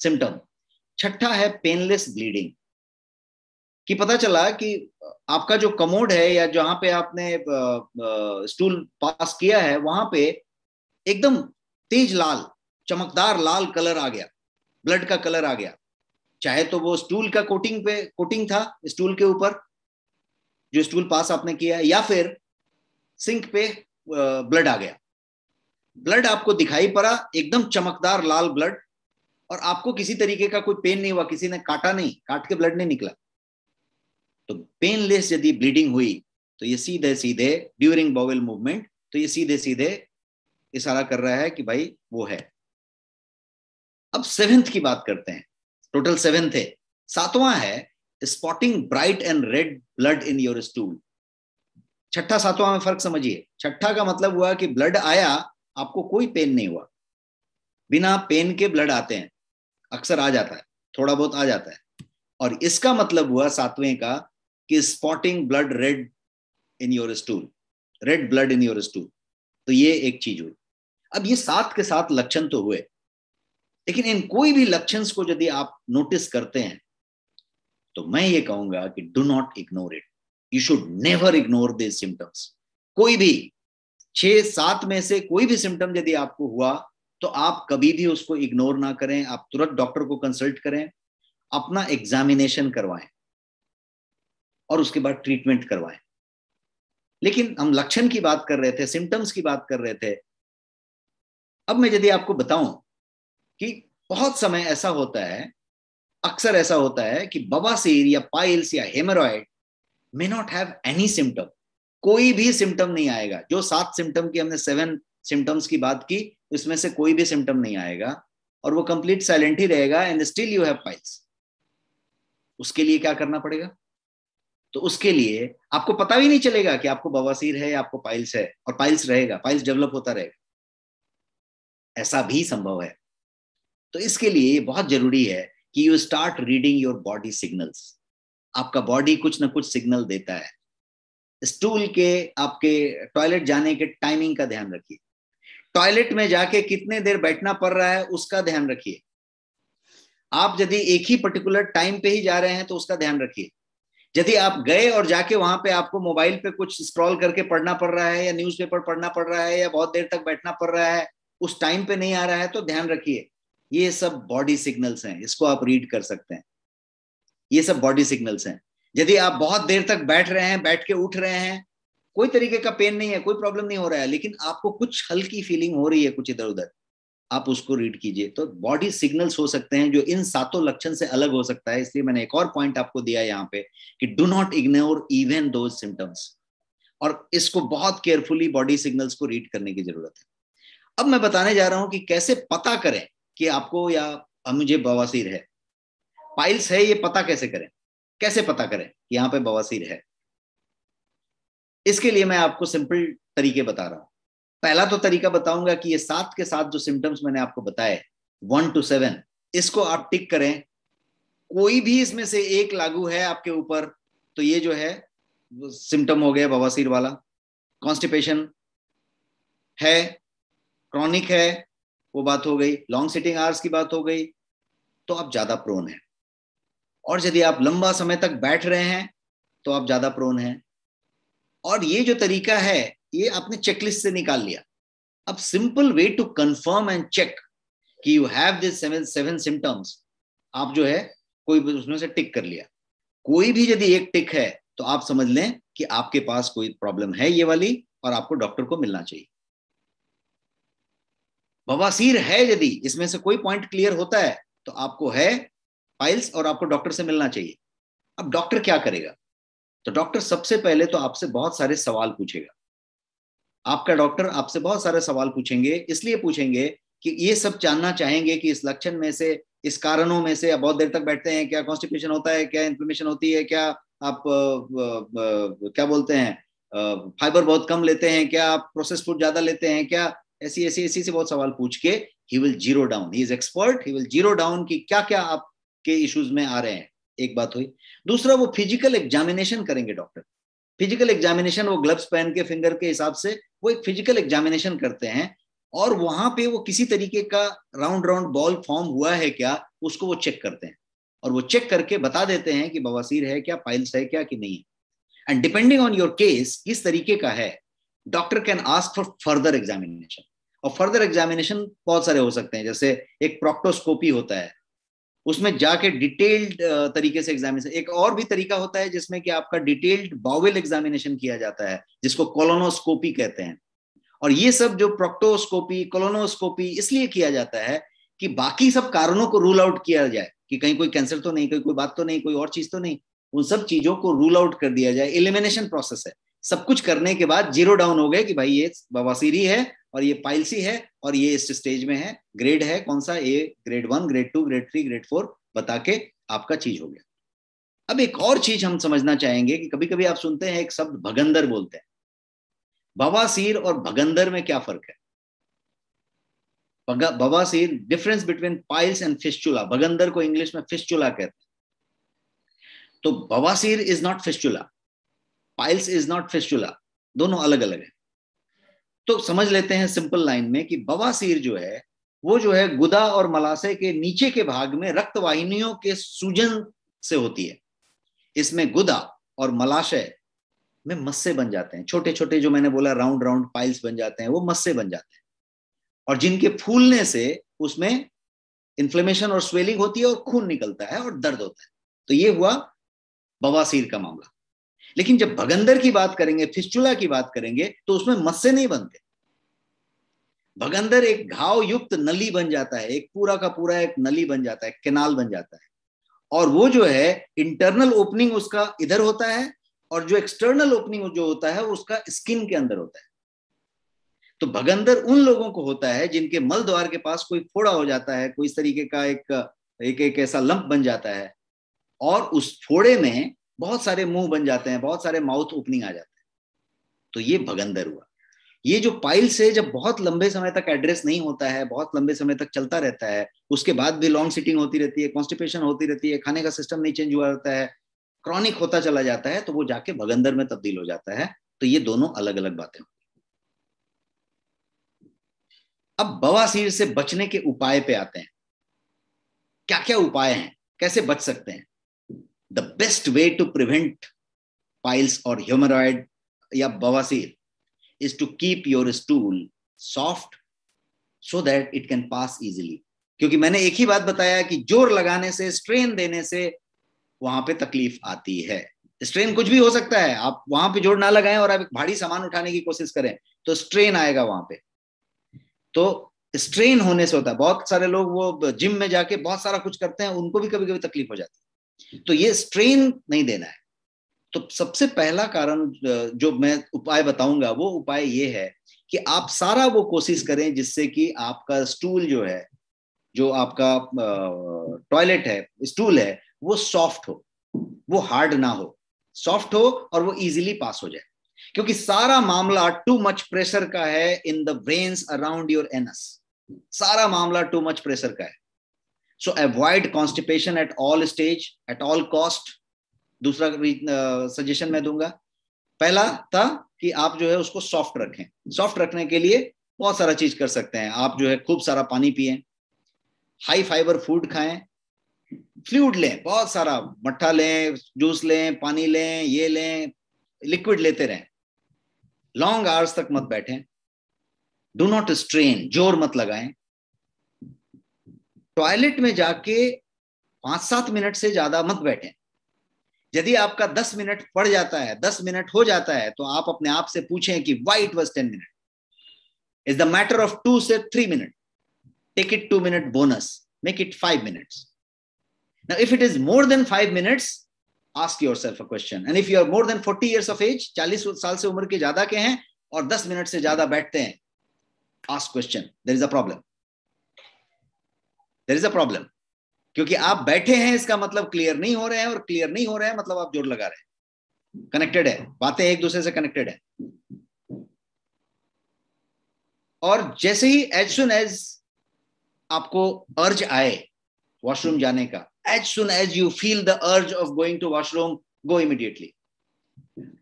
सिम्टम। छठा है पेनलेस ब्लीडिंग। कि पता चला कि आपका जो कमोड है या जहां पे आपने स्टूल पास किया है, वहां पे एकदम तेज लाल, चमकदार लाल कलर आ गया, ब्लड का कलर आ गया। चाहे तो वो स्टूल का कोटिंग था स्टूल के ऊपर, जो स्टूल पास आपने किया, या फिर सिंक पे ब्लड आ गया। ब्लड आपको दिखाई पड़ा, एकदम चमकदार लाल ब्लड, और आपको किसी तरीके का कोई पेन नहीं हुआ, किसी ने काटा नहीं, काट के ब्लड नहीं निकला। तो पेनलेस यदि ब्लीडिंग हुई तो ये सीधे सीधे ड्यूरिंग बाउल मूवमेंट, तो ये सीधे सीधे इशारा कर रहा है कि भाई वो है। अब सेवेंथ की बात करते हैं। टोटल 7 थे, 7वां है spotting bright and red blood in your stool. छठा 7वां में फर्क समझिए। छठा का मतलब हुआ कि ब्लड आया, आपको कोई पेन नहीं हुआ, बिना पेन के ब्लड आते हैं, अक्सर आ जाता है, थोड़ा बहुत आ जाता है। और इसका मतलब हुआ 7वें का कि spotting blood red in your stool, red blood in your stool. तो ये एक चीज हुई। अब ये 7 के 7 लक्षण तो हुए, लेकिन इन कोई भी लक्षण को यदि आप नोटिस करते हैं तो मैं ये कहूंगा कि do not ignore it, you should never ignore this symptoms. कोई भी 6-7 में से कोई भी सिम्टम यदि आपको हुआ तो आप कभी भी उसको इग्नोर ना करें, आप तुरंत डॉक्टर को कंसल्ट करें, अपना एग्जामिनेशन करवाएं और उसके बाद ट्रीटमेंट करवाएं। लेकिन हम लक्षण की बात कर रहे थे, सिम्टम्स की बात कर रहे थे। अब मैं यदि आपको बताऊं कि बहुत समय ऐसा होता है, अक्सर ऐसा होता है कि बवासीर या पाइल्स या haemorrhoid may not have any symptom, कोई भी सिम्टम नहीं आएगा। जो 7 सिम्टम की हमने 7 सिम्टम्स की बात की, उसमें से कोई भी सिम्टम नहीं आएगा और वो कंप्लीट साइलेंट ही रहेगा and still you have piles. उसके लिए क्या करना पड़ेगा? तो उसके लिए आपको पता भी नहीं चलेगा कि आपको बवासीर है या आपको पाइल्स है, और पाइल्स रहेगा, पाइल्स डेवलप होता रहेगा, ऐसा भी संभव है। तो इसके लिए बहुत जरूरी है कि you start reading your body signals. आपका बॉडी कुछ ना कुछ सिग्नल देता है। स्टूल के, आपके टॉयलेट जाने के टाइमिंग का ध्यान रखिए, टॉयलेट में जाके कितने देर बैठना पड़ रहा है उसका ध्यान रखिए। आप यदि एक ही पर्टिकुलर टाइम पे ही जा रहे हैं तो उसका ध्यान रखिए। यदि आप गए और जाके वहां पे आपको मोबाइल पे कुछ स्क्रॉल करके पढ़ना पड़ रहा है या न्यूज़पेपर पढ़ना पड़ रहा है या बहुत देर तक बैठना पड़ रहा है, उस टाइम पे नहीं आ रहा है, तो ध्यान रखिए ये सब बॉडी सिग्नल्स हैं, इसको आप रीड कर सकते हैं। ये सब बॉडी सिग्नल्स हैं। यदि आप बहुत देर तक बैठ रहे हैं, बैठ के उठ रहे हैं, कोई तरीके का पेन नहीं है, कोई प्रॉब्लम नहीं हो रहा है, लेकिन आपको कुछ हल्की फीलिंग हो रही है कुछ इधर उधर, आप उसको रीड कीजिए। तो बॉडी सिग्नल्स हो सकते हैं जो इन सातों लक्षण से अलग हो सकता है। इसलिए मैंने एक और पॉइंट आपको दिया यहाँ पे कि do not ignore even those symptoms, और इसको बहुत केयरफुली बॉडी सिग्नल्स को रीड करने की जरूरत है। अब मैं बताने जा रहा हूं कि कैसे पता करें कि आपको या मुझे बवासीर है, पाइल्स है, ये पता कैसे करें, कैसे पता करें कि यहाँ पे बवासीर है। इसके लिए मैं आपको सिंपल तरीके बता रहा हूं। पहला तो तरीका बताऊंगा कि ये 7 के 7 जो सिम्टम्स मैंने आपको बताए 1 to 7, इसको आप टिक करें। कोई भी इसमें से एक लागू है आपके ऊपर तो ये जो है सिम्टम हो गया बवासीर वाला। कॉन्स्टिपेशन है, क्रॉनिक है, वो बात हो गई। लॉन्ग सिटिंग आवर्स की बात हो गई, तो आप ज्यादा प्रोन है। और यदि आप लंबा समय तक बैठ रहे हैं तो आप ज्यादा प्रोन हैं। और ये जो तरीका है ये आपने चेकलिस्ट से निकाल लिया। अब simple way to confirm and check कि यू हैव दिस 7 सिम्टम्स, आप जो है कोई भी उसमें से टिक कर लिया। कोई भी यदि एक टिक है तो आप समझ लें कि आपके पास कोई प्रॉब्लम है ये वाली, और आपको डॉक्टर को मिलना चाहिए। बवासीर है यदि इसमें से कोई पॉइंट क्लियर होता है तो आपको है पाइल्स और आपको डॉक्टर से मिलना चाहिए। अब डॉक्टर क्या करेगा? तो डॉक्टर सबसे पहले तो आपसे बहुत सारे सवाल पूछेगा। आपका डॉक्टर आपसे बहुत सारे सवाल पूछेंगे, इसलिए पूछेंगे कि ये सब जानना चाहेंगे कि इस लक्षण में से, इस कारणों में से, आप बहुत देर तक बैठते हैं, क्या कॉन्स्टिपेशन होता है, क्या इन्फ्लेमेशन होती है, क्या आप क्या बोलते हैं फाइबर बहुत कम लेते हैं, क्या आप प्रोसेस फूड ज्यादा लेते हैं, क्या ऐसी ऐसी ऐसी से बहुत सवाल पूछ के he will zero down, he is expert, he will zero down कि क्या क्या आपके इश्यूज में आ रहे हैं। एक बात हुई। दूसरा, वो फिजिकल एग्जामिनेशन करेंगे डॉक्टर। फिजिकल एग्जामिनेशन, वो ग्लव्स पहन के फिंगर के हिसाब से वो एक फिजिकल एग्जामिनेशन करते हैं, और वहां पे वो किसी तरीके का राउंड राउंड बॉल फॉर्म हुआ है क्या, उसको वो चेक करते हैं, और वो चेक करके बता देते हैं कि बवासीर है क्या, पाइल्स है क्या कि नहीं है। And depending on your case किस तरीके का है, doctor can ask for further examination. और फर्दर एग्जामिनेशन बहुत सारे हो सकते हैं, जैसे एक प्रोक्टोस्कोपी होता है, उसमें जाके डिटेल्ड तरीके से एग्जामिनेशन। एक और भी तरीका होता है जिसमें कि आपका डिटेल्ड बाउल एग्जामिनेशन किया जाता है, जिसको कोलोनोस्कोपी कहते हैं। और ये सब जो प्रोक्टोस्कोपी, कोलोनोस्कोपी इसलिए किया जाता है कि बाकी सब कारणों को रूल आउट किया जाए कि कहीं कोई कैंसर तो नहीं, कहीं कोई बात तो नहीं, कोई और चीज तो नहीं। उन सब चीजों को रूल आउट कर दिया जाए। एलिमिनेशन प्रोसेस है। सब कुछ करने के बाद जीरो डाउन हो गए कि भाई ये बवासीर ही है और ये पाइल्सी है और ये इस स्टेज में है, ग्रेड है कौन सा, A grade 1, grade 2, grade 3, grade 4 बता के आपका चीज हो गया। अब एक और चीज हम समझना चाहेंगे कि कभी कभी आप सुनते हैं एक शब्द भगंदर बोलते हैं। बवासीर और भगंदर में क्या फर्क है? बवासीर, difference between piles and fistula. भगंदर को इंग्लिश में फिस्चुला कहते हैं। तो बवासीर is not fistula, piles is not fistula, दोनों अलग अलग है। तो समझ लेते हैं सिंपल लाइन में कि बवासीर जो है वो जो है गुदा और मलाशय के नीचे के भाग में रक्त वाहिनियों के सूजन से होती है। इसमें गुदा और मलाशय में मस्से बन जाते हैं, छोटे छोटे, जो मैंने बोला राउंड राउंड पाइल्स बन जाते हैं, वो मस्से बन जाते हैं, और जिनके फूलने से उसमें इन्फ्लेमेशन और स्वेलिंग होती है और खून निकलता है और दर्द होता है। तो ये हुआ बवासीर का मामला। लेकिन जब भगंदर की बात करेंगे, फिस्चुला की बात करेंगे, तो उसमें मस्से नहीं बनते। भगंदर एक घाव युक्त नली बन जाता है, एक पूरा का पूरा एक नली बन जाता है, कैनाल बन जाता है, और वो जो है इंटरनल ओपनिंग उसका इधर होता है, और जो एक्सटर्नल ओपनिंग जो होता है उसका स्किन के अंदर होता है। तो भगंदर उन लोगों को होता है जिनके मल द्वार के पास कोई फोड़ा हो जाता है, कोई इस तरीके का एक ऐसा लंप बन जाता है, और उस फोड़े में बहुत सारे मुंह बन जाते हैं, बहुत सारे माउथ ओपनिंग आ जाते हैं। तो ये भगंदर हुआ। ये जो पाइल्स है, जब बहुत लंबे समय तक एड्रेस नहीं होता है, बहुत लंबे समय तक चलता रहता है, उसके बाद भी लॉन्ग सिटिंग होती रहती है, कॉन्स्टिपेशन होती रहती है, खाने का सिस्टम नहीं चेंज हुआ रहता है, क्रॉनिक होता चला जाता है, तो वो जाके भगंदर में तब्दील हो जाता है। तो ये दोनों अलग अलग बातें। अब बवासीर से बचने के उपाय पे आते हैं। क्या क्या उपाय हैं, कैसे बच सकते हैं? The best way to prevent piles और ह्यूमरॉइड या बवासीर is to keep your stool soft so that it can pass easily. क्योंकि मैंने एक ही बात बताया कि जोर लगाने से, स्ट्रेन देने से वहां पे तकलीफ आती है. स्ट्रेन कुछ भी हो सकता है, आप वहां पे जोर ना लगाएं और आप एक भारी सामान उठाने की कोशिश करें तो स्ट्रेन आएगा वहां पे. तो स्ट्रेन होने से होता है. बहुत सारे लोग वो जिम में जाके बहुत सारा कुछ करते हैं, उनको भी कभी कभी तकलीफ हो जाती है. तो ये स्ट्रेन नहीं देना है. तो सबसे पहला कारण जो मैं उपाय बताऊंगा वो उपाय ये है कि आप सारा वो कोशिश करें जिससे कि आपका स्टूल जो है, जो आपका टॉयलेट है, स्टूल है, वो सॉफ्ट हो, वो हार्ड ना हो, सॉफ्ट हो और वो इजीली पास हो जाए. क्योंकि सारा मामला टू मच प्रेशर का है in the veins around your anus. सारा मामला टू मच प्रेशर का है. सो avoid constipation at all stage, at all cost. दूसरा सजेशन मैं दूंगा, पहला था कि आप जो है उसको सॉफ्ट रखें. सॉफ्ट रखने के लिए बहुत सारा चीज कर सकते हैं. आप जो है खूब सारा पानी पिएं, हाई फाइबर फूड खाएं, फ्लूइड लें, बहुत सारा मट्ठा लें, जूस लें, पानी लें, ये लें, लिक्विड लेते रहें. लॉन्ग आवर्स तक मत बैठें. डू नॉट स्ट्रेन, जोर मत लगाएं. टॉयलेट में जाके 5-7 मिनट से ज्यादा मत बैठें. यदि आपका 10 मिनट पड़ जाता है, 10 मिनट हो जाता है, तो आप अपने आप से पूछें कि why it was 10 minute. Is the matter of 2 से 3 minute. Take it 2 minute bonus, make it 5 minutes. Now if it is more than 5 minutes, ask yourself a question. And if you are more than 40 years of age, 40 साल से उम्र के ज्यादा के हैं और 10 मिनट से ज्यादा बैठते हैं, ask question. There is a problem. There is a problem. क्योंकि आप बैठे हैं इसका मतलब क्लियर नहीं हो रहे हैं, और क्लियर नहीं हो रहे हैं मतलब आप जोर लगा रहे हैं. कनेक्टेड है, बातें एक दूसरे से कनेक्टेड है. और जैसे ही एज सुन एज आपको अर्ज आए वॉशरूम जाने का, as soon as you feel the urge of going to washroom, go immediately.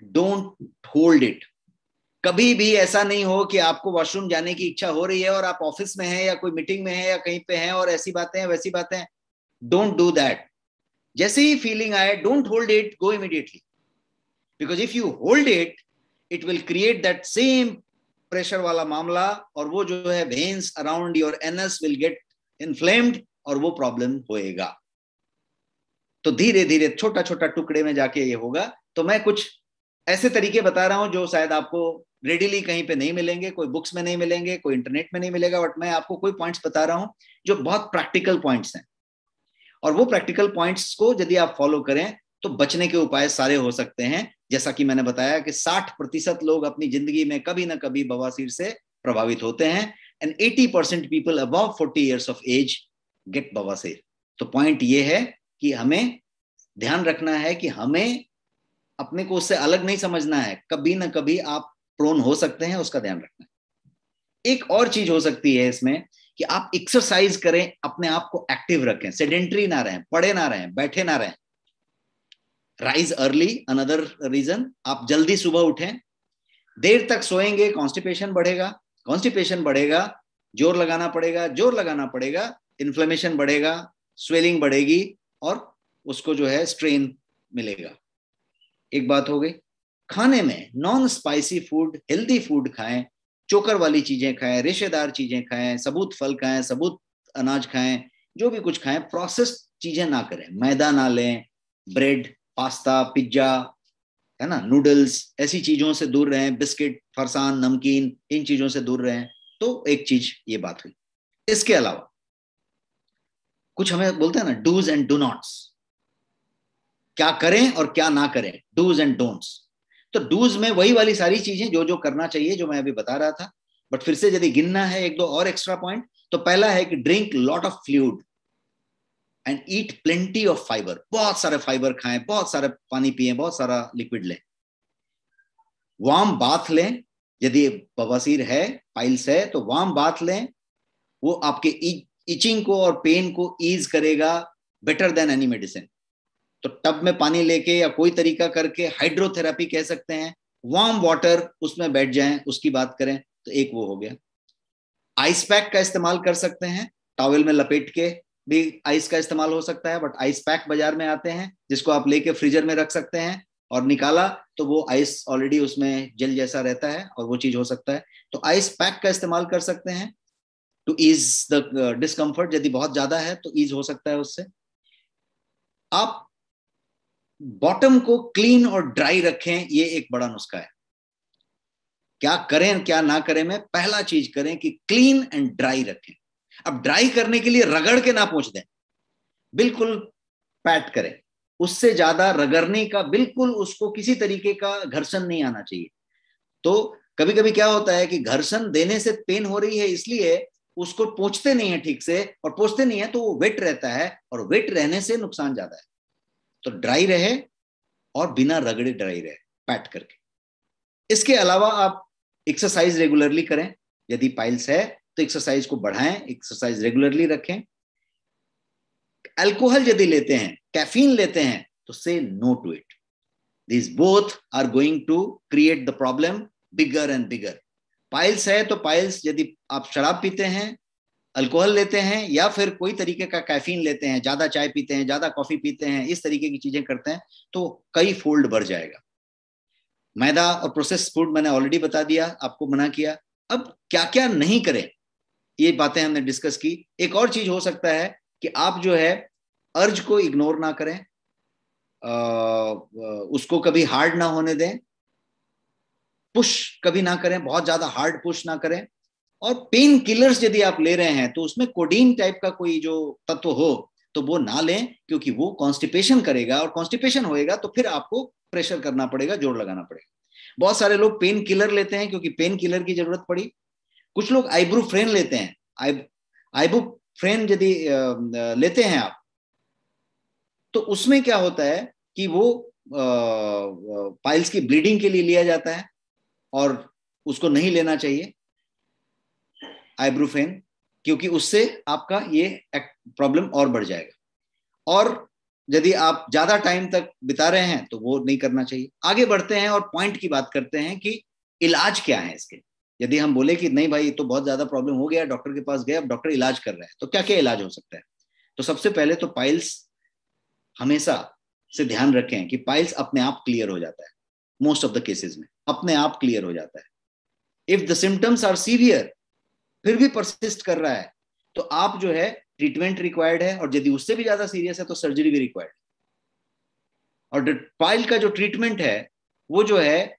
Don't hold it. कभी भी ऐसा नहीं हो कि आपको वॉशरूम जाने की इच्छा हो रही है और आप ऑफिस में हैं या कोई मीटिंग में हैं या कहीं पे हैं और ऐसी बातें हैं वैसी बातें हैं. Don't do that. जैसे ही फीलिंग आए, don't hold it, go immediately. Because if you hold it, it will create that same pressure वाला मामला, और वो जो है veins around your anus will get inflamed और वो प्रॉब्लम होएगा. तो धीरे धीरे छोटा छोटा टुकड़े में जाके ये होगा. तो मैं कुछ ऐसे तरीके बता रहा हूं जो शायद आपको रेडिली कहीं पे नहीं मिलेंगे, कोई बुक्स में नहीं मिलेंगे, कोई इंटरनेट में नहीं मिलेगा, बट मैं आपको कोई पॉइंट्स बता रहा हूं जो बहुत प्रैक्टिकल पॉइंट्स हैं. और वो प्रैक्टिकल पॉइंट्स को यदि आप फॉलो करें तो बचने के उपाय सारे हो सकते हैं. जैसा कि मैंने बताया कि 60% लोग अपनी जिंदगी में कभी ना कभी बवासीर से प्रभावित होते हैं, and 80% people above 40 years of age get बवासीर. तो पॉइंट ये है कि हमें ध्यान रखना है कि हमें अपने को उससे अलग नहीं समझना है. कभी ना कभी आप प्रोन हो सकते हैं, उसका ध्यान रखना है. एक और चीज हो सकती है इसमें कि आप एक्सरसाइज करें, अपने आप को एक्टिव रखें, सेडेंटरी ना रहें, पड़े ना रहें, बैठे ना रहें. Rise early, another reason. आप जल्दी सुबह उठें. देर तक सोएंगे, कॉन्स्टिपेशन बढ़ेगा. कॉन्स्टिपेशन बढ़ेगा, जोर लगाना पड़ेगा. जोर लगाना पड़ेगा, इन्फ्लेमेशन बढ़ेगा, स्वेलिंग बढ़ेगी और उसको जो है स्ट्रेन मिलेगा. एक बात हो गई. खाने में non spicy food, healthy food खाएं. चोकर वाली चीजें खाएं, रेशेदार चीजें खाएं, सबूत फल खाएं, सबूत अनाज खाएं, जो भी कुछ खाएं. प्रोसेस्ड चीजें ना करें. मैदा ना लें. ब्रेड, पास्ता, पिज्जा, है ना, नूडल्स, ऐसी चीजों से दूर रहें. बिस्किट, फरसान, नमकीन, इन चीजों से दूर रहें. तो एक चीज ये बात हुई. इसके अलावा कुछ हमें बोलते हैं ना डूज एंड डू नॉट्स. क्या करें और क्या ना करें, डूज एंड डोंट्स. तो डूज में वही वाली सारी चीजें जो जो करना चाहिए, जो मैं अभी बता रहा था. बट फिर से यदि गिनना है एक दो और एक्स्ट्रा पॉइंट, तो पहला है कि drink lot of fluid and eat plenty of fibre. बहुत सारे फाइबर खाएं, बहुत सारे पानी पिएं, बहुत सारा लिक्विड लें. वार्म बाथ लें. यदि बवासीर है, पाइल्स है, तो वार्म बाथ लें. वो आपके इचिंग को और पेन को ईज करेगा बेटर देन एनी मेडिसिन. तो टब में पानी लेके या कोई तरीका करके, हाइड्रोथेरेपी कह सकते हैं, वार्म वाटर, उसमें बैठ जाएं, उसकी बात करें. तो एक वो हो गया. आइस पैक का इस्तेमाल कर सकते हैं, टॉवेल में लपेट के भी आइस का इस्तेमाल हो सकता है, बट आइस पैक बाजार में आते हैं जिसको आप लेके फ्रीजर में रख सकते हैं, और निकाला तो वो आइस ऑलरेडी उसमें जेल जैसा रहता है और वो चीज हो सकता है। तो आइस पैक का इस्तेमाल कर सकते हैं टू ईज द डिस्कम्फर्ट। यदि बहुत ज्यादा है तो ईज हो सकता है उससे। आप बॉटम को क्लीन और ड्राई रखें, ये एक बड़ा नुस्खा है। क्या करें क्या ना करें, में पहला चीज करें कि क्लीन एंड ड्राई रखें। अब ड्राई करने के लिए रगड़ के ना पोंछ दें, बिल्कुल पैट करें। उससे ज्यादा रगड़ने का, बिल्कुल उसको किसी तरीके का घर्षण नहीं आना चाहिए। तो कभी कभी क्या होता है कि घर्षण देने से पेन हो रही है, इसलिए उसको पोंछते नहीं है ठीक से, और पोंछते नहीं है तो वो वेट रहता है, और वेट रहने से नुकसान ज्यादा है। तो ड्राई रहे और बिना रगड़े ड्राई रहे, पैट करके। इसके अलावा आप एक्सरसाइज रेगुलरली करें। यदि पाइल्स है तो एक्सरसाइज को बढ़ाएं, एक्सरसाइज रेगुलरली रखें। अल्कोहल यदि लेते हैं, कैफीन लेते हैं, तो say no to it. These both are going to create the problem bigger and bigger. Piles है तो पाइल्स, यदि आप शराब पीते हैं, अल्कोहल लेते हैं, या फिर कोई तरीके का कैफीन लेते हैं, ज्यादा चाय पीते हैं, ज्यादा कॉफी पीते हैं, इस तरीके की चीजें करते हैं, तो कई फोल्ड बढ़ जाएगा। मैदा और प्रोसेस फूड मैंने ऑलरेडी बता दिया, आपको मना किया। अब क्या क्या नहीं करें, ये बातें हमने डिस्कस की। एक और चीज हो सकता है कि आप जो है अर्ज को इग्नोर ना करें, उसको कभी हार्ड ना होने दें, पुश कभी ना करें, बहुत ज्यादा हार्ड पुश ना करें। और पेन किलर्स यदि आप ले रहे हैं तो उसमें कोडीन टाइप का कोई जो तत्व हो तो वो ना लें, क्योंकि वो कॉन्स्टिपेशन करेगा, और कॉन्स्टिपेशन होएगा तो फिर आपको प्रेशर करना पड़ेगा, जोर लगाना पड़ेगा। बहुत सारे लोग पेन किलर लेते हैं क्योंकि पेन किलर की जरूरत पड़ी। कुछ लोग आइब्रोफ्रेन लेते हैं। आइब्रोफ्रेन यदि लेते हैं आप, तो उसमें क्या होता है कि वो पाइल्स की ब्लीडिंग के लिए लिया जाता है, और उसको नहीं लेना चाहिए आइब्रोफेन, क्योंकि उससे आपका ये प्रॉब्लम और बढ़ जाएगा। और यदि आप ज्यादा टाइम तक बिता रहे हैं तो वो नहीं करना चाहिए। आगे बढ़ते हैं और पॉइंट की बात करते हैं कि इलाज क्या है इसके। यदि हम बोले कि नहीं भाई, तो बहुत ज्यादा प्रॉब्लम हो गया, डॉक्टर के पास गए, अब डॉक्टर इलाज कर रहा है, तो क्या क्या इलाज हो सकता है। तो सबसे पहले तो पाइल्स, हमेशा से ध्यान रखें कि पाइल्स अपने आप क्लियर हो जाता है। मोस्ट ऑफ द केसेस में अपने आप क्लियर हो जाता है। If the symptoms are severe, फिर भी परसिस्ट कर रहा है, तो आप जो है ट्रीटमेंट रिक्वायर्ड है, और यदि उससे भी ज्यादा सीरियस है तो सर्जरी भी रिक्वायर्ड है। और पाइल का जो ट्रीटमेंट है वो जो है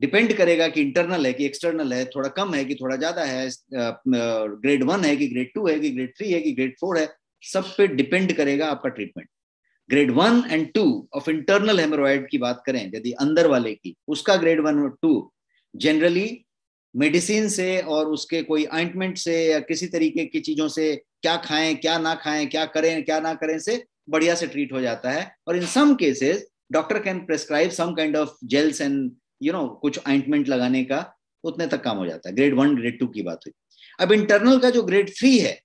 डिपेंड करेगा कि इंटरनल है कि एक्सटर्नल है, थोड़ा कम है कि थोड़ा ज्यादा है, ग्रेड 1 है कि ग्रेड 2 है कि ग्रेड 3 है कि ग्रेड 4 है, सब पे डिपेंड करेगा आपका treatment. Grade 1 and 2 of internal haemorrhoid की बात करें, यदि अंदर वाले की, उसका ग्रेड 1 और 2 जनरली मेडिसिन से और उसके कोई ऑइंटमेंट से या किसी तरीके की चीजों से, क्या खाएं क्या ना खाएं, क्या करें क्या ना करें, से बढ़िया से ट्रीट हो जाता है। और in some cases doctor can prescribe some kind of gels and कुछ ऑइंटमेंट लगाने का, उतने तक काम हो जाता है। ग्रेड 1 ग्रेड 2 की बात हुई। अब इंटरनल का जो ग्रेड 3 है,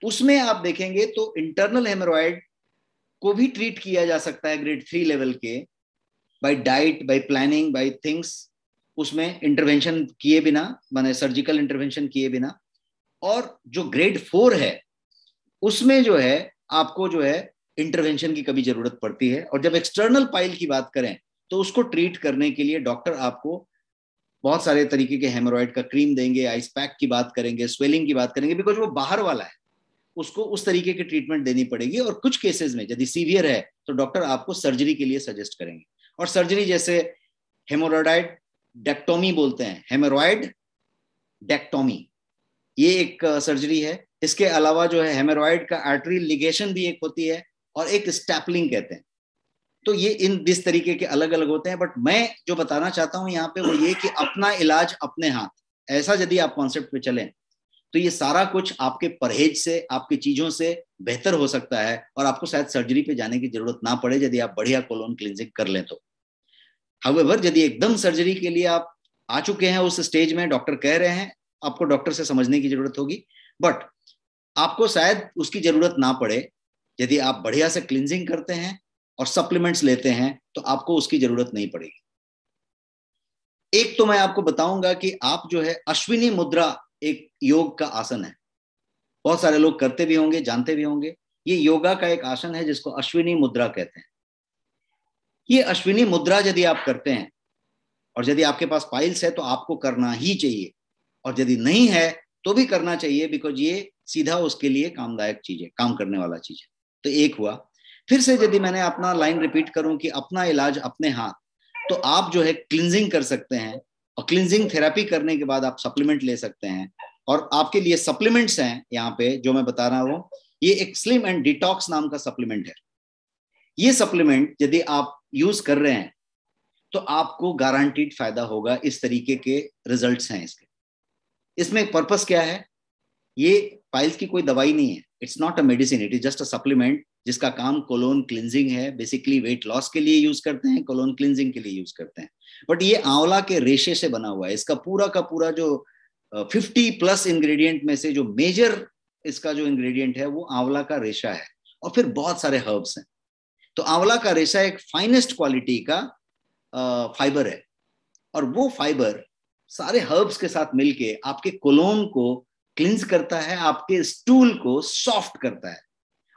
उसमें आप देखेंगे तो इंटरनल हेमोरॉइड को भी ट्रीट किया जा सकता है ग्रेड 3 लेवल के, by diet, by planning, by things, उसमें इंटरवेंशन किए बिना, माने सर्जिकल इंटरवेंशन किए बिना। और जो ग्रेड 4 है, उसमें जो है आपको जो है इंटरवेंशन की कभी जरूरत पड़ती है। और जब एक्सटर्नल पाइल की बात करें तो उसको ट्रीट करने के लिए डॉक्टर आपको बहुत सारे तरीके के हेमोरॉइड का क्रीम देंगे, आइस पैक की बात करेंगे, स्वेलिंग की बात करेंगे, बिकॉज वो बाहर वाला है, उसको उस तरीके की ट्रीटमेंट देनी पड़ेगी। और कुछ केसेस में यदि सीवियर है तो डॉक्टर आपको सर्जरी के लिए सजेस्ट करेंगे। और सर्जरी जैसे हेमोरॉइड डेक्टोमी बोलते हैं, हेमोरॉइड डेक्टोमी, ये एक सर्जरी है। इसके अलावा जो है हेमोरॉइड का आर्टरी लिगेशन भी एक होती है, और एक स्टैपलिंग कहते हैं। तो ये इन इस तरीके के अलग अलग होते हैं। बट मैं जो बताना चाहता हूं यहाँ पे वो ये कि अपना इलाज अपने हाथ, ऐसा यदि आप कॉन्सेप्ट पे चलें तो ये सारा कुछ आपके परहेज से, आपकी चीजों से बेहतर हो सकता है, और आपको शायद सर्जरी पे जाने की जरूरत ना पड़े यदि आप बढ़िया कोलोन क्लींजिंग कर लें तो। हाउएवर, यदि एकदम सर्जरी के लिए आप आ चुके हैं उस स्टेज में, डॉक्टर कह रहे हैं, आपको डॉक्टर से समझने की जरूरत होगी। बट आपको शायद उसकी जरूरत ना पड़े। यदि आप बढ़िया से क्लींजिंग करते हैं और सप्लीमेंट्स लेते हैं तो आपको उसकी जरूरत नहीं पड़ेगी। एक तो मैं आपको बताऊंगा कि आप जो है अश्विनी मुद्रा, एक योग का आसन है, बहुत सारे लोग करते भी होंगे, जानते भी होंगे। ये योगा का एक आसन है जिसको अश्विनी मुद्रा कहते हैं। ये अश्विनी मुद्रा यदि आप करते हैं और यदि आपके पास पाइल्स है तो आपको करना ही चाहिए, और यदि नहीं है तो भी करना चाहिए, बिकॉज ये सीधा उसके लिए कामदायक चीज है, काम करने वाला चीज है। तो एक हुआ। फिर से यदि मैंने अपना लाइन रिपीट करूं कि अपना इलाज अपने हाथ, तो आप जो है क्लिंजिंग कर सकते हैं, और क्लिंजिंग थेरेपी करने के बाद आप सप्लीमेंट ले सकते हैं। और आपके लिए सप्लीमेंट्स हैं यहाँ पे जो मैं बता रहा हूँ, ये एक स्लिम एंड डिटॉक्स नाम का सप्लीमेंट है। ये सप्लीमेंट यदि आप यूज कर रहे हैं तो आपको गारंटीड फायदा होगा। इस तरीके के रिजल्ट्स हैं इसके। इसमें पर्पस क्या है? ये पाइल्स की कोई दवाई नहीं है, it's not a medicine, it is just a supplement जिसका काम कोलोन क्लिंजिंग है। बेसिकली वेट लॉस के लिए यूज करते हैं, कोलोन क्लिंजिंग के लिए यूज करते हैं। बट ये आंवला के रेशे से बना हुआ है। इसका पूरा का पूरा जो 50+ इंग्रेडिएंट में से जो मेजर इसका जो इंग्रेडिएंट है वो आंवला का रेशा है, और फिर बहुत सारे हर्ब्स हैं। तो आंवला का रेशा एक फाइनेस्ट क्वालिटी का फाइबर है, और वो फाइबर सारे हर्ब्स के साथ मिलके आपके कोलोन को क्लिंज करता है, आपके स्टूल को सॉफ्ट करता है।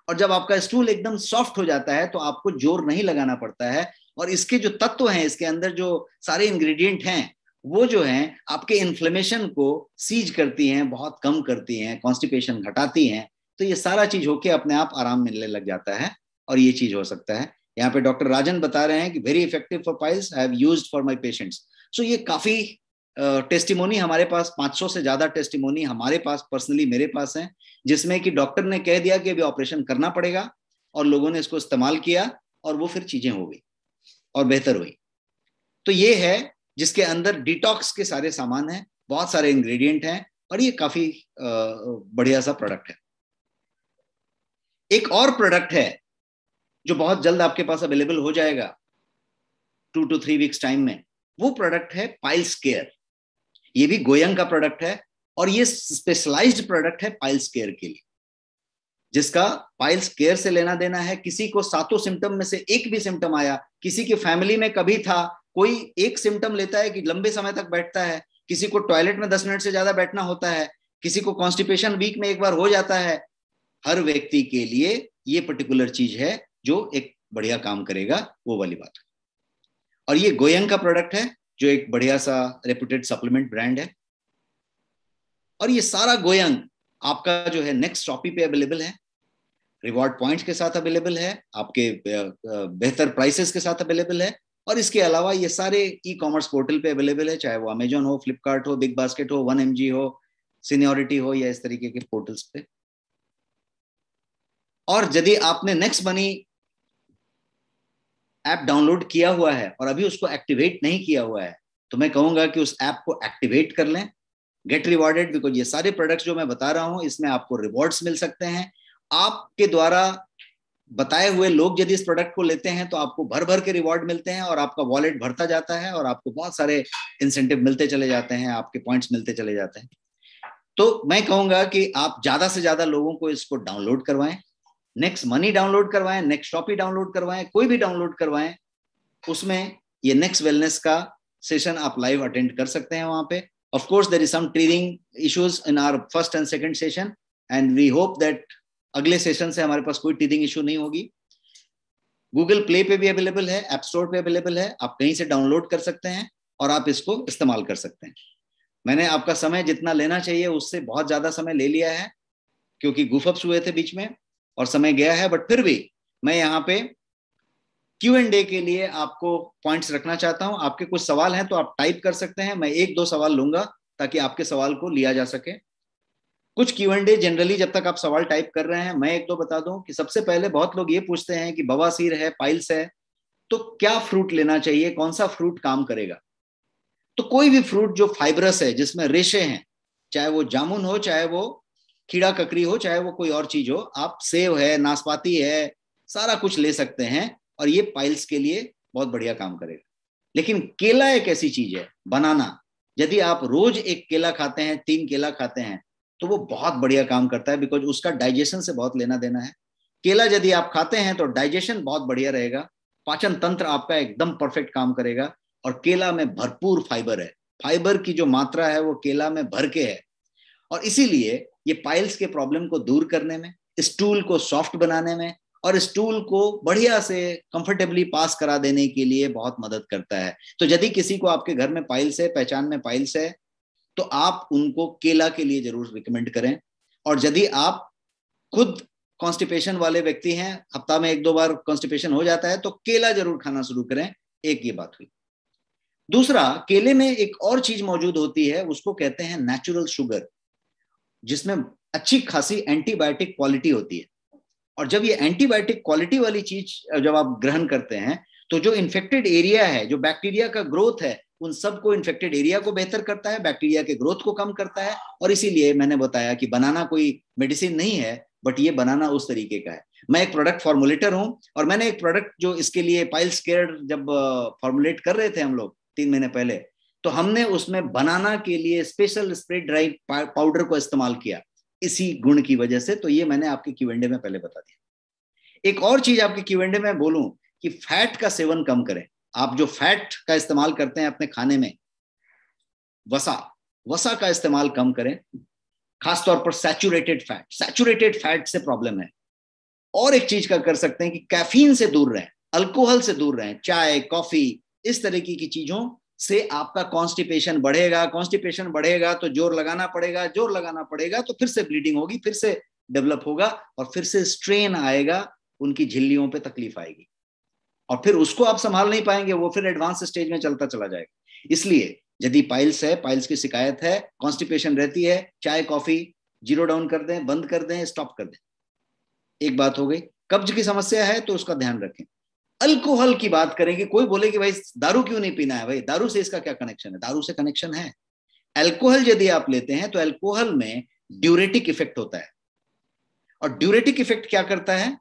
और जब आपका स्टूल एकदम सॉफ्ट हो जाता है तो आपको जोर नहीं लगाना पड़ता है, और इसके जो तत्व हैं, इसके अंदर जो सारे इंग्रेडिएंट हैं, वो जो हैं आपके इन्फ्लेमेशन को सीज करती हैं, बहुत कम करती हैं, कॉन्स्टिपेशन घटाती हैं। तो ये सारा चीज होके अपने आप आराम मिलने लग जाता है, और ये चीज हो सकता है। यहाँ पे डॉक्टर राजन बता रहे हैं कि very effective for piles, I have used for my patients. So ये काफी टेस्टिमोनी हमारे पास 500 से ज्यादा टेस्टिमोनी हमारे पास पर्सनली मेरे पास है, जिसमें कि डॉक्टर ने कह दिया कि अभी ऑपरेशन करना पड़ेगा, और लोगों ने इसको इस्तेमाल किया और वो फिर चीजें हो गई और बेहतर हुई। तो ये है जिसके अंदर डिटॉक्स के सारे सामान हैं, बहुत सारे इंग्रेडिएंट हैं, और ये काफी बढ़िया सा प्रोडक्ट है। एक और प्रोडक्ट है जो बहुत जल्द आपके पास अवेलेबल हो जाएगा 2 to 3 वीक्स टाइम में। वो प्रोडक्ट है पाइल्स केयर। ये भी गोयंग का प्रोडक्ट है, और ये स्पेशलाइज्ड प्रोडक्ट है पाइल्स केयर के लिए, जिसका पाइल्स केयर से लेना देना है। किसी को 7 सिम्टम में से एक भी सिम्टम आया, किसी की फैमिली में कभी था, कोई एक सिम्टम लेता है कि लंबे समय तक बैठता है, किसी को टॉयलेट में 10 मिनट से ज्यादा बैठना होता है, किसी को कॉन्स्टिपेशन वीक में एक बार हो जाता है, हर व्यक्ति के लिए ये पर्टिकुलर चीज है जो एक बढ़िया काम करेगा, वो वाली बात है। और ये गोयंग का प्रोडक्ट है जो एक बढ़िया सा रेप्यूटेड सप्लीमेंट ब्रांड है। और ये सारा गोयंग आपका जो है नेक्स्ट शॉपी पे अवेलेबल है, रिवॉर्ड पॉइंट्स के साथ अवेलेबल है, आपके बेहतर प्राइसेस के साथ अवेलेबल है। और इसके अलावा ये सारे ई कॉमर्स पोर्टल पे अवेलेबल है, चाहे वो अमेजॉन हो, फ्लिपकार्ट हो, बिग बास्केट हो, 1mg हो, सीनियोरिटी हो, या इस तरीके के पोर्टल्स पे। और यदि आपने नेक्स्ट मनी ऐप डाउनलोड किया हुआ है और अभी उसको एक्टिवेट नहीं किया हुआ है, तो मैं कहूंगा कि उस ऐप को एक्टिवेट कर लें, गेट रिवॉर्डेड, बिकॉज ये सारे प्रोडक्ट्स जो मैं बता रहा हूं इसमें आपको रिवॉर्ड्स मिल सकते हैं। आपके द्वारा बताए हुए लोग यदि इस प्रोडक्ट को लेते हैं तो आपको भर भर के रिवॉर्ड मिलते हैं, और आपका वॉलेट भरता जाता है, और आपको बहुत सारे इंसेंटिव मिलते चले जाते हैं, आपके पॉइंट्स मिलते चले जाते हैं। तो मैं कहूंगा कि आप ज्यादा से ज्यादा लोगों को इसको डाउनलोड करवाएं, नेक्स्ट मनी डाउनलोड करवाएं, नेक्स्ट शॉपी डाउनलोड करवाएं, कोई भी डाउनलोड करवाएं। उसमें ये नेक्स्ट वेलनेस का सेशन आप लाइव अटेंड कर सकते हैं वहां पे। Of course there is some teething issues in our first and second session, and we hope that अगले सेशन से हमारे पास कोई टीथिंग इशू नहीं होगी। गूगल प्ले पे भी अवेलेबल है, ऐप स्टोर पे अवेलेबल है, आप कहीं से डाउनलोड कर सकते हैं और आप इसको इस्तेमाल कर सकते हैं। मैंने आपका समय जितना लेना चाहिए उससे बहुत ज्यादा समय ले लिया है, क्योंकि गूफअप्स हुए थे बीच में और समय गया है, बट फिर भी मैं यहाँ पे Q&A के लिए आपको पॉइंट्स रखना चाहता हूं। आपके कुछ सवाल हैं तो आप टाइप कर सकते हैं, मैं 1-2 सवाल लूंगा ताकि आपके सवाल को लिया जा सके। कुछ Q&A जनरली जब तक आप सवाल टाइप कर रहे हैं, मैं 1-2 बता दूं कि सबसे पहले बहुत लोग ये पूछते हैं कि बवासीर है, पाइल्स है, तो क्या फ्रूट लेना चाहिए, कौन सा फ्रूट काम करेगा। तो कोई भी फ्रूट जो फाइब्रस है, जिसमें रेशे हैं, चाहे वो जामुन हो, चाहे वो खीरा ककड़ी हो, चाहे वो कोई और चीज हो, आप सेब है, नाशपाती है, सारा कुछ ले सकते हैं, और ये पाइल्स के लिए बहुत बढ़िया काम करेगा। लेकिन केला एक ऐसी चीज है, बनाना, यदि आप रोज एक केला खाते हैं, 3 केला खाते हैं, तो वो बहुत बढ़िया काम करता है, बिकॉज उसका डाइजेशन से बहुत लेना देना है। केला यदि आप खाते हैं तो डाइजेशन बहुत बढ़िया रहेगा, पाचन तंत्र आपका एकदम परफेक्ट काम करेगा, और केला में भरपूर फाइबर है, फाइबर की जो मात्रा है वो केला में भर के है। और इसीलिए ये पाइल्स के प्रॉब्लम को दूर करने में, स्टूल को सॉफ्ट बनाने में और स्टूल को बढ़िया से कंफर्टेबली पास करा देने के लिए बहुत मदद करता है। तो यदि किसी को आपके घर में पाइल्स है, पहचान में पाइल्स है, तो आप उनको केला के लिए जरूर रिकमेंड करें। और यदि आप खुद कॉन्स्टिपेशन वाले व्यक्ति हैं, हफ्ता में 1-2 बार कॉन्स्टिपेशन हो जाता है, तो केला जरूर खाना शुरू करें। एक ये बात हुई। दूसरा, केले में एक और चीज मौजूद होती है, उसको कहते हैं नेचुरल शुगर, जिसमें अच्छी खासी एंटीबायोटिक क्वालिटी होती है। और जब ये एंटीबायोटिक क्वालिटी वाली चीज जब आप ग्रहण करते हैं, तो जो इन्फेक्टेड एरिया है, जो बैक्टीरिया का ग्रोथ है, उन सबको, इन्फेक्टेड एरिया को बेहतर करता है, बैक्टीरिया के ग्रोथ को कम करता है। और इसीलिए मैंने बताया कि बनाना कोई मेडिसिन नहीं है, बट ये बनाना उस तरीके का है। मैं एक प्रोडक्ट फॉर्मुलेटर हूं, और मैंने एक प्रोडक्ट जो इसके लिए पाइल्स केयर जब फॉर्मुलेट कर रहे थे हम लोग 3 महीने पहले, तो हमने उसमें बनाना के लिए स्पेशल स्प्रे ड्राई पाउडर को इस्तेमाल किया, इसी गुण की वजह से। तो ये मैंने आपके क्यूएंडे में पहले बता दिया। एक और चीज आपके क्यूएंडे में बोलूं कि फैट का सेवन कम करें। आप जो फैट का इस्तेमाल करते हैं अपने खाने में, वसा का इस्तेमाल कम करें, खासतौर पर सैचुरेटेड फैट से प्रॉब्लम है। और एक चीज का कर सकते हैं कि कैफीन से दूर रहें, अल्कोहल से दूर रहें, चाय, कॉफी, इस तरीके की चीजों से आपका कॉन्स्टिपेशन बढ़ेगा तो जोर लगाना पड़ेगा तो फिर से ब्लीडिंग होगी, फिर से डेवलप होगा, और फिर से स्ट्रेन आएगा, उनकी झिल्लियों पे तकलीफ आएगी, और फिर उसको आप संभाल नहीं पाएंगे, वो फिर एडवांस स्टेज में चलता चला जाएगा। इसलिए यदि पाइल्स है, पाइल्स की शिकायत है, कॉन्स्टिपेशन रहती है, चाय कॉफी जीरो डाउन कर दें, बंद कर दें, स्टॉप कर दें। एक बात हो गई। कब्ज की समस्या है तो उसका ध्यान रखें। अल्कोहल की बात करेंगे, कोई बोले कि भाई दारू क्यों नहीं पीना है, भाई दारू से इसका क्या कनेक्शन है? दारू से कनेक्शन है। अल्कोहल यदि आप लेते हैं तो अल्कोहल में ड्यूरेटिक इफेक्ट होता है। और ड्यूरेटिक इफेक्ट क्या करता है?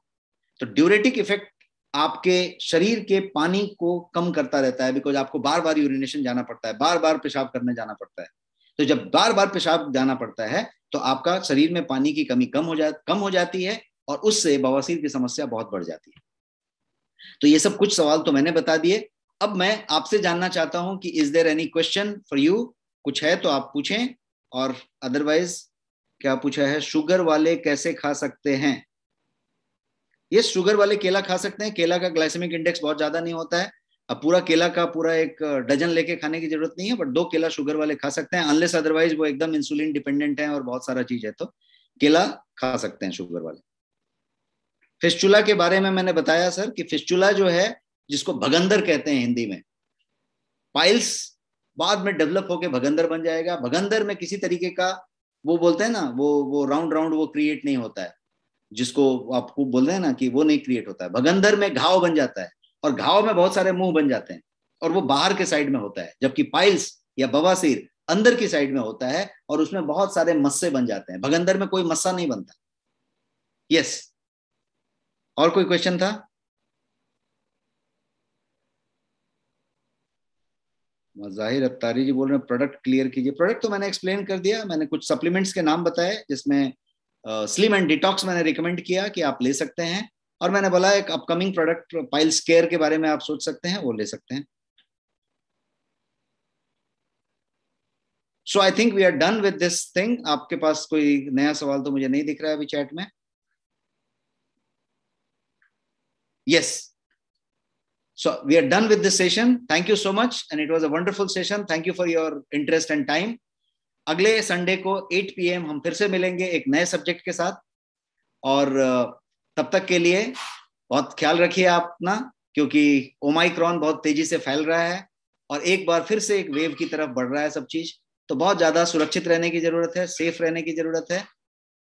तो ड्यूरेटिक इफेक्ट आपके शरीर के पानी को कम करता रहता है, बिकॉज आपको बार बार यूरिनेशन जाना पड़ता है, बार बार पेशाब करने जाना पड़ता है। तो जब बार बार पेशाब जाना पड़ता है तो आपका शरीर में पानी की कमी कम हो जाती है, और उससे बवासीर की समस्या बहुत बढ़ जाती है। तो ये सब कुछ सवाल तो मैंने बता दिए। अब मैं आपसे जानना चाहता हूं कि is there any question for you? कुछ है तो आप पूछें, और अदरवाइज क्या पूछा है? शुगर वाले कैसे खा सकते हैं? ये शुगर वाले केला खा सकते हैं। केला का ग्लाइसेमिक इंडेक्स बहुत ज्यादा नहीं होता है। अब पूरा केला का पूरा एक डजन लेके खाने की जरूरत नहीं है, बट 2 केला शुगर वाले खा सकते हैं, अनलेस अदरवाइज वो एकदम इंसुलिन डिपेंडेंट है और बहुत सारा चीज है, तो केला खा सकते हैं शुगर वाले। फिस्चुला के बारे में मैंने बताया सर कि फिस्चुला जो है, जिसको भगंदर कहते हैं हिंदी में, पाइल्स बाद में डेवलप होकर भगंदर बन जाएगा। भगंदर में किसी तरीके का, वो बोलते हैं ना, वो राउंड वो क्रिएट नहीं होता है, जिसको आपको बोल रहे हैं ना कि वो नहीं क्रिएट होता है। भगंदर में घाव बन जाता है, और घाव में बहुत सारे मुंह बन जाते हैं, और वो बाहर के साइड में होता है, जबकि पाइल्स या बवासीर अंदर की साइड में होता है, और उसमें बहुत सारे मस्से बन जाते हैं। भगंदर में कोई मस्सा नहीं बनता। यस, और कोई क्वेश्चन था? जाहिर अत्तारी जी बोल रहे हैं प्रोडक्ट क्लियर कीजिए। प्रोडक्ट तो मैंने एक्सप्लेन कर दिया। मैंने कुछ सप्लीमेंट्स के नाम बताए, जिसमें स्लिम एंड डिटॉक्स मैंने रिकमेंड किया कि आप ले सकते हैं, और मैंने बोला एक अपकमिंग प्रोडक्ट पाइल्स केयर के बारे में आप सोच सकते हैं, वो ले सकते हैं। So I think we are done with this thing. आपके पास कोई नया सवाल तो मुझे नहीं दिख रहा है अभी चैट में। Yes, so we are done with this session. Thank you so much, and it was a wonderful session. Thank you for your interest and time. अगले संडे को 8 PM हम फिर से मिलेंगे एक नए सब्जेक्ट के साथ, और तब तक के लिए बहुत ख्याल रखिए आप अपना, क्योंकि ओमाइक्रॉन बहुत तेजी से फैल रहा है, और एक बार फिर से एक वेव की तरफ बढ़ रहा है सब चीज। तो बहुत ज्यादा सुरक्षित रहने की जरूरत है, सेफ रहने की जरूरत है।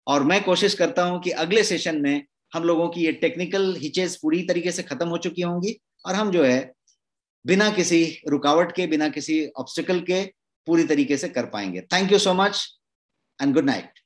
और मैं कोशिश करता हूं कि अगले सेशन में हम लोगों की ये टेक्निकल हिचेस पूरी तरीके से खत्म हो चुकी होंगी, और हम जो है बिना किसी रुकावट के, बिना किसी ऑब्स्टिकल के पूरी तरीके से कर पाएंगे। Thank you so much and good night.